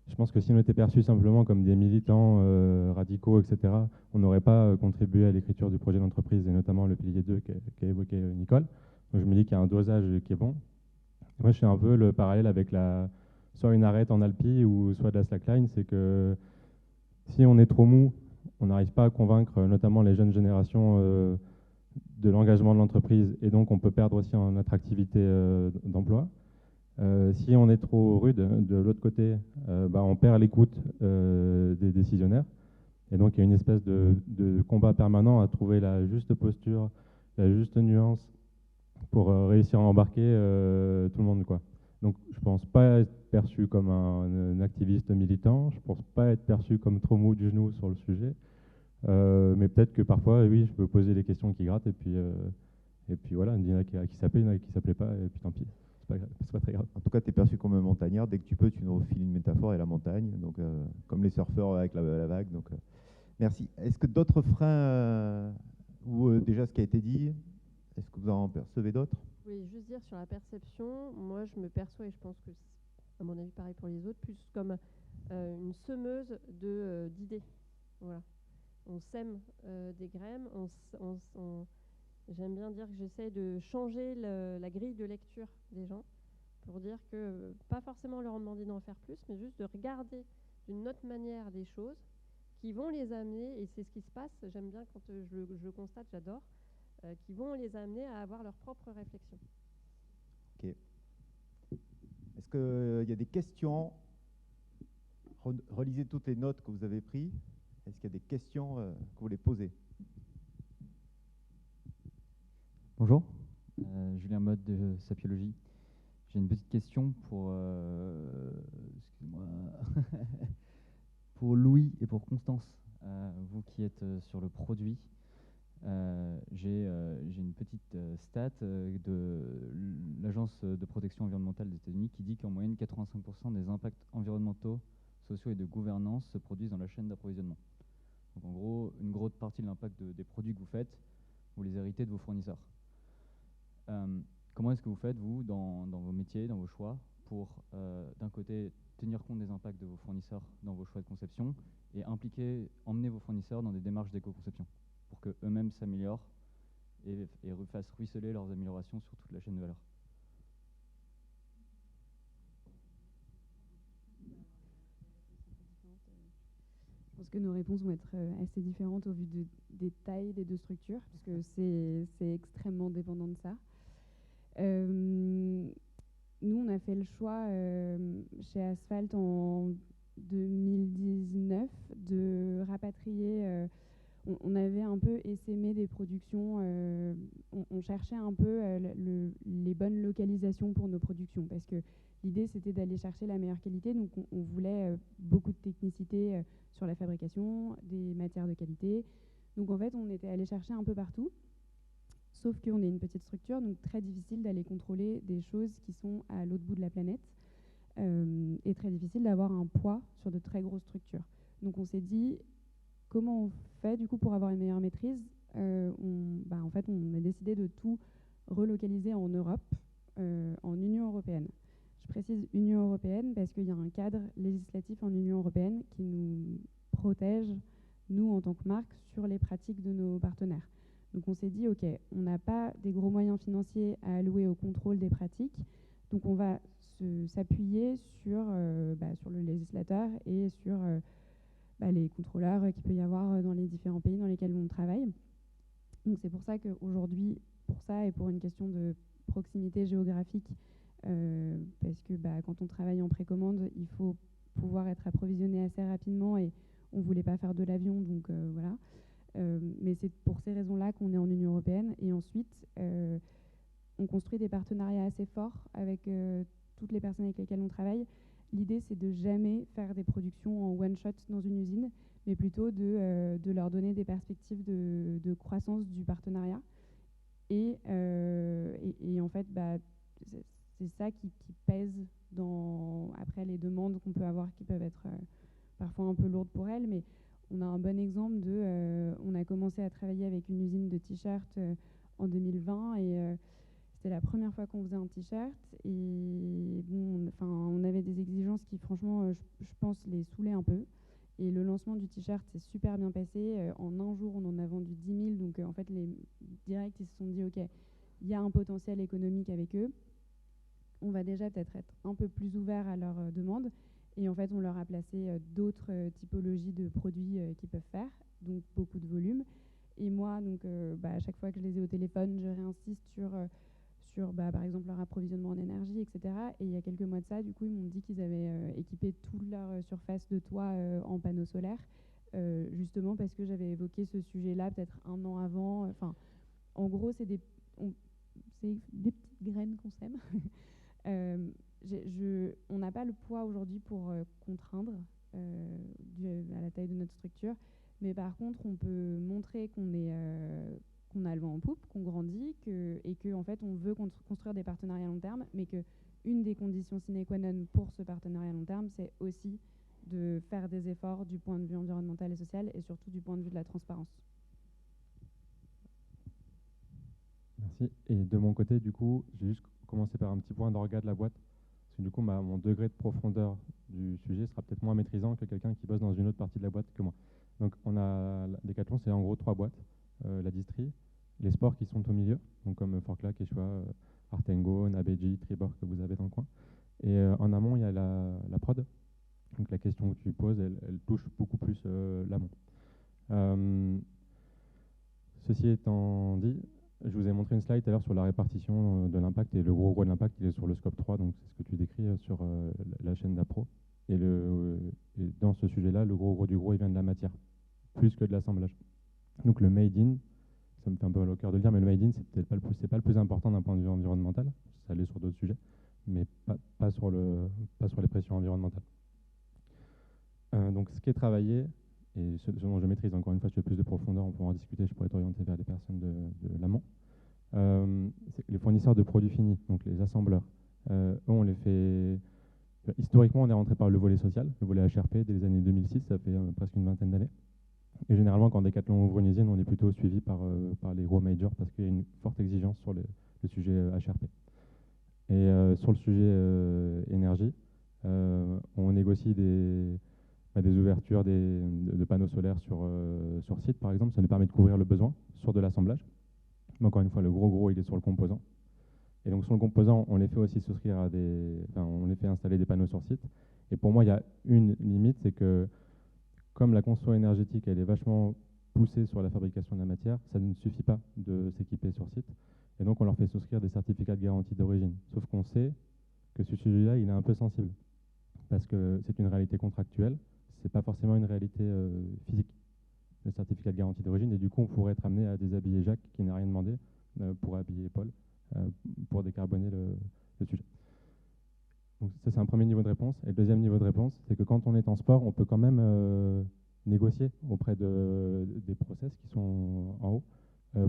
je pense que si on était perçus simplement comme des militants radicaux, etc., on n'aurait pas contribué à l'écriture du projet d'entreprise et notamment le pilier 2 qu'a évoqué Nicole. Donc je me dis qu'il y a un dosage qui est bon. Moi, je fais un peu le parallèle avec soit une arête en Alpi ou soit de la slackline, c'est que si on est trop mou, on n'arrive pas à convaincre notamment les jeunes générations de l'engagement de l'entreprise et donc on peut perdre aussi en attractivité d'emploi. Si on est trop rude, de l'autre côté, on perd l'écoute des décisionnaires. Et donc, il y a une espèce de combat permanent à trouver la juste posture, la juste nuance pour réussir à embarquer tout le monde, quoi. Donc, je ne pense pas être perçu comme un activiste militant. Je ne pense pas être perçu comme trop mou du genou sur le sujet. Mais peut-être que parfois, oui, je peux poser les questions qui grattent. Et puis voilà, il y en a qui s'appelaient, il y en a qui ne s'appelaient pas. Et puis tant pis. C'est pas très grave. En tout cas, tu es perçu comme un montagnard. Dès que tu peux, tu nous refiles une métaphore et la montagne. Donc, comme les surfeurs avec la vague. Donc, merci. Est-ce que d'autres freins, ou déjà ce qui a été dit, est-ce que vous en percevez d'autres? Oui, juste dire sur la perception, moi je me perçois, et je pense que c'est à mon avis pareil pour les autres, plus comme une semeuse d'idées. Voilà. On sème des graines, j'aime bien dire que j'essaie de changer la grille de lecture des gens pour dire que, pas forcément leur demander d'en faire plus, mais juste de regarder d'une autre manière des choses qui vont les amener, et c'est ce qui se passe, j'aime bien quand je le constate, j'adore, qui vont les amener à avoir leur propre réflexion. Ok. Est-ce qu'il y a des questions? Relisez toutes les notes que vous avez prises. Est-ce qu'il y a des questions que vous voulez poser? Bonjour, Julien Mode de Sapiologie. J'ai une petite question pour, excusez-moi, pour Louis et pour Constance, vous qui êtes sur le produit. J'ai une petite stat de l'Agence de protection environnementale des États-Unis qui dit qu'en moyenne 85% des impacts environnementaux, sociaux et de gouvernance se produisent dans la chaîne d'approvisionnement. Donc en gros, une grosse partie de l'impact des produits que vous faites, vous les héritez de vos fournisseurs. Comment est-ce que vous faites, vous, dans vos métiers, dans vos choix, pour d'un côté tenir compte des impacts de vos fournisseurs dans vos choix de conception et emmener vos fournisseurs dans des démarches d'éco-conception pour qu'eux-mêmes s'améliorent et fassent ruisseler leurs améliorations sur toute la chaîne de valeur. Je pense que nos réponses vont être assez différentes au vu des tailles des deux structures, puisque c'est extrêmement dépendant de ça. Nous, on a fait le choix chez Asphalt en 2019 de rapatrier. On avait un peu essaimé des productions. On cherchait un peu les bonnes localisations pour nos productions, parce que l'idée, c'était d'aller chercher la meilleure qualité. Donc, on voulait beaucoup de technicité sur la fabrication, des matières de qualité. Donc, en fait, on était allé chercher un peu partout. Sauf qu'on est une petite structure, donc très difficile d'aller contrôler des choses qui sont à l'autre bout de la planète et très difficile d'avoir un poids sur de très grosses structures. Donc on s'est dit, comment on fait du coup pour avoir une meilleure maîtrise en fait, on a décidé de tout relocaliser en Europe, en Union européenne. Je précise Union européenne parce qu'il y a un cadre législatif en Union européenne qui nous protège, nous en tant que marque, sur les pratiques de nos partenaires. Donc on s'est dit, OK, on n'a pas des gros moyens financiers à allouer au contrôle des pratiques, donc on va s'appuyer sur le législateur et sur les contrôleurs qu'il peut y avoir dans les différents pays dans lesquels on travaille. Donc c'est pour ça qu'aujourd'hui, pour ça et pour une question de proximité géographique, parce que quand on travaille en précommande, il faut pouvoir être approvisionné assez rapidement et on ne voulait pas faire de l'avion, donc voilà. Mais c'est pour ces raisons-là qu'on est en Union européenne. Et ensuite, on construit des partenariats assez forts avec toutes les personnes avec lesquelles on travaille. L'idée, c'est de jamais faire des productions en one-shot dans une usine, mais plutôt de leur donner des perspectives de croissance du partenariat. Et en fait, c'est ça qui pèse dans, après, les demandes qu'on peut avoir qui peuvent être parfois un peu lourdes pour elles. Mais on a un bon exemple on a commencé à travailler avec une usine de t-shirts en 2020 et c'était la première fois qu'on faisait un t-shirt et bon, on avait des exigences qui franchement, je pense, les saoulaient un peu. Et le lancement du t-shirt s'est super bien passé. En un jour, on en a vendu 10 000. Donc en fait, les directs, ils se sont dit, OK, il y a un potentiel économique avec eux. On va déjà peut-être être un peu plus ouvert à leurs demandes. Et en fait, on leur a placé d'autres typologies de produits qu'ils peuvent faire, donc beaucoup de volume. Et moi, donc, à chaque fois que je les ai au téléphone, je réinsiste sur par exemple, leur approvisionnement en énergie, etc. Et il y a quelques mois de ça, du coup, ils m'ont dit qu'ils avaient équipé toute leur surface de toit en panneaux solaires, justement parce que j'avais évoqué ce sujet-là peut-être un an avant. Enfin, en gros, c'est des petites graines qu'on sème. On n'a pas le poids aujourd'hui pour contraindre à la taille de notre structure, mais par contre, on peut montrer qu'on a le vent en poupe, qu'on grandit, et qu'en fait, on veut construire des partenariats à long terme, mais qu'une des conditions sine qua non pour ce partenariat à long terme, c'est aussi de faire des efforts du point de vue environnemental et social, et surtout du point de vue de la transparence. Merci. Et de mon côté, du coup, j'ai juste commencé par un petit point d'orga de la boîte. Parce que du coup, mon degré de profondeur du sujet sera peut-être moins maîtrisant que quelqu'un qui bosse dans une autre partie de la boîte que moi. Donc, on a Decathlon, c'est en gros 3 boîtes. La distri, les sports qui sont au milieu, donc comme Forclaz, Quechua, Artengo, Nabeji, Tribord que vous avez dans le coin. Et en amont, il y a la prod. Donc, la question que tu poses, elle touche beaucoup plus l'amont. Ceci étant dit, je vous ai montré une slide tout à l'heure sur la répartition de l'impact et le gros de l'impact, il est sur le scope 3, donc c'est ce que tu décris sur la chaîne d'appro. Et dans ce sujet-là, le gros du gros, il vient de la matière, plus que de l'assemblage. Donc le made in, ça me fait un peu mal au cœur de le dire, mais le made in, c'est peut-être pas le plus important d'un point de vue environnemental, ça l'est sur d'autres sujets, mais pas sur les pressions environnementales. Donc ce qui est travaillé, et ce dont je maîtrise, encore une fois, si tu veux plus de profondeur, on pourra en discuter, je pourrais t'orienter vers les personnes de l'amont. C'est les fournisseurs de produits finis, donc les assembleurs. Eux, on les fait... Historiquement, on est rentré par le volet social, le volet HRP, dès les années 2006, ça fait presque une vingtaine d'années. Et généralement, quand Decathlon ouvre une usine, on est plutôt suivi par les gros majors parce qu'il y a une forte exigence sur le sujet HRP. Et sur le sujet énergie, On négocie des ouvertures de panneaux solaires sur site, par exemple. Ça nous permet de couvrir le besoin sur de l'assemblage. Mais encore une fois, le gros, il est sur le composant. Et donc sur le composant, on les fait aussi souscrire on les fait installer des panneaux sur site. Et pour moi, il y a une limite, c'est que comme la conso énergétique, elle est vachement poussée sur la fabrication de la matière, ça ne suffit pas de s'équiper sur site. Et donc on leur fait souscrire des certificats de garantie d'origine. Sauf qu'on sait que ce sujet-là, il est un peu sensible. Parce que c'est une réalité contractuelle, c'est pas forcément une réalité physique, le certificat de garantie d'origine. Et du coup, on pourrait être amené à déshabiller Jacques, qui n'a rien demandé, pour habiller Paul, pour décarboner le sujet. Donc ça, c'est un premier niveau de réponse. Et le deuxième niveau de réponse, c'est que quand on est en sport, on peut quand même négocier auprès des process qui sont en haut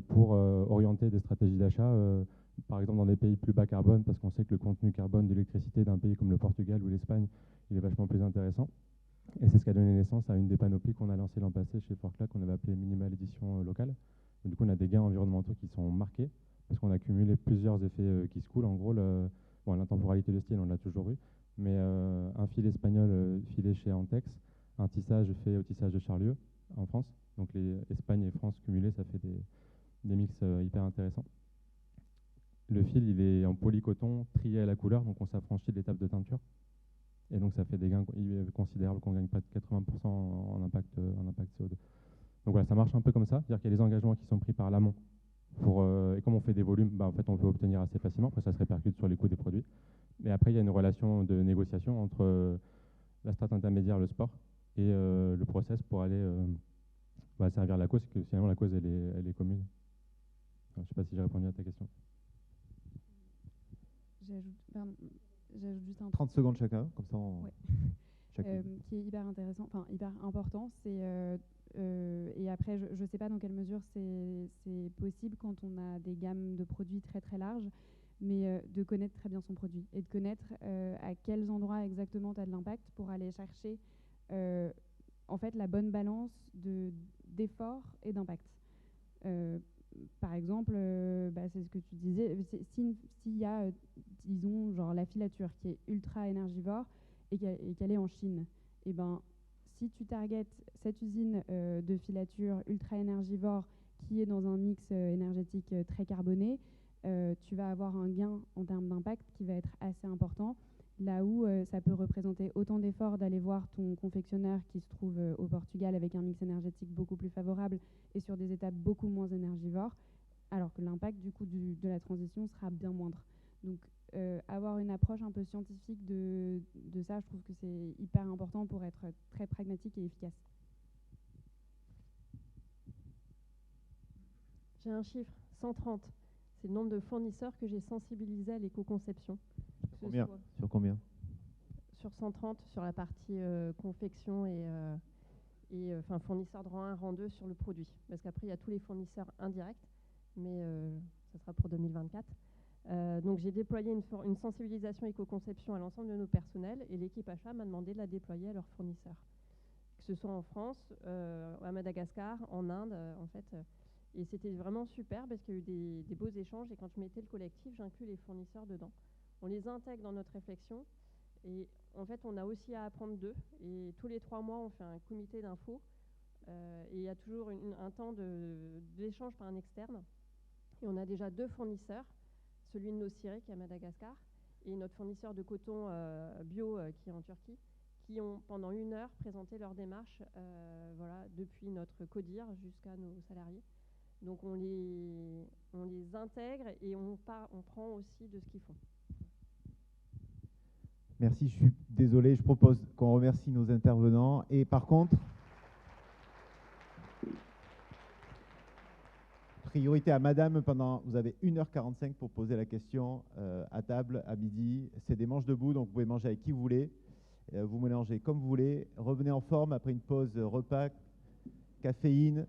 pour orienter des stratégies d'achat, par exemple dans des pays plus bas carbone, parce qu'on sait que le contenu carbone de l'électricité d'un pays comme le Portugal ou l'Espagne, il est vachement plus intéressant. Et c'est ce qui a donné naissance à une des panoplies qu'on a lancée l'an passé chez Forclaz, qu'on avait appelé Minimal Édition locale. Du coup, on a des gains environnementaux qui sont marqués, parce qu'on a cumulé plusieurs effets qui se coulent. En gros, l'intemporalité de style, on l'a toujours eu, mais un fil espagnol filé chez Antex, un tissage fait au tissage de Charlieu en France. Donc les Espagne et France cumulés, ça fait des mix hyper intéressants. Le fil, il est en polycoton trié à la couleur, donc on s'affranchit de l'étape de teinture. Et donc ça fait des gains considérables, qu'on gagne près de 80% en impact CO2. Donc voilà, ça marche un peu comme ça, c'est-à-dire qu'il y a des engagements qui sont pris par l'amont. Et comme on fait des volumes, en fait, on peut obtenir assez facilement, après ça se répercute sur les coûts des produits. Et après, il y a une relation de négociation entre la strate intermédiaire, le sport, et le process pour aller servir la cause, parce que finalement la cause, elle est commune. Je ne sais pas si j'ai répondu à ta question. J'ajoute juste un 30 secondes chacun, comme ça qui est hyper intéressant, enfin hyper important, c'est et après je ne sais pas dans quelle mesure c'est possible quand on a des gammes de produits très très larges, mais de connaître très bien son produit et de connaître à quels endroits exactement tu as de l'impact pour aller chercher en fait la bonne balance d'effort et d'impact. Par exemple, c'est ce que tu disais, s'il y a, disons, genre la filature qui est ultra énergivore et qu'elle est en Chine, et si tu targetes cette usine de filature ultra énergivore qui est dans un mix énergétique très carboné, tu vas avoir un gain en termes d'impact qui va être assez important. Là où ça peut représenter autant d'efforts d'aller voir ton confectionneur qui se trouve au Portugal avec un mix énergétique beaucoup plus favorable et sur des étapes beaucoup moins énergivores, alors que l'impact du coup de la transition sera bien moindre. Donc avoir une approche un peu scientifique de ça, je trouve que c'est hyper important pour être très pragmatique et efficace. J'ai un chiffre, 130. C'est le nombre de fournisseurs que j'ai sensibilisés à l'éco-conception. Sur combien? Sur 130, sur la partie confection et fournisseurs de rang 1, rang 2 sur le produit. Parce qu'après, il y a tous les fournisseurs indirects, mais ça sera pour 2024. Donc j'ai déployé une sensibilisation éco-conception à l'ensemble de nos personnels et l'équipe achat m'a demandé de la déployer à leurs fournisseurs. Que ce soit en France, à Madagascar, en Inde, en fait. Et c'était vraiment super parce qu'il y a eu des beaux échanges et quand je mettais le collectif, j'inclus les fournisseurs dedans. On les intègre dans notre réflexion et en fait on a aussi à apprendre d'eux et tous les 3 mois on fait un comité d'infos et il y a toujours un temps d'échange par un externe et on a déjà 2 fournisseurs, celui de Nociré qui est à Madagascar et notre fournisseur de coton bio qui est en Turquie, qui ont pendant 1 heure présenté leur démarche depuis notre CODIR jusqu'à nos salariés. Donc on les intègre et on prend aussi de ce qu'ils font. Merci, je suis désolé, je propose qu'on remercie nos intervenants. Et par contre, priorité à madame, vous avez 1h45 pour poser la question à table, à midi. C'est des manches debout, donc vous pouvez manger avec qui vous voulez. Vous mélangez comme vous voulez. Revenez en forme après une pause repas, caféine.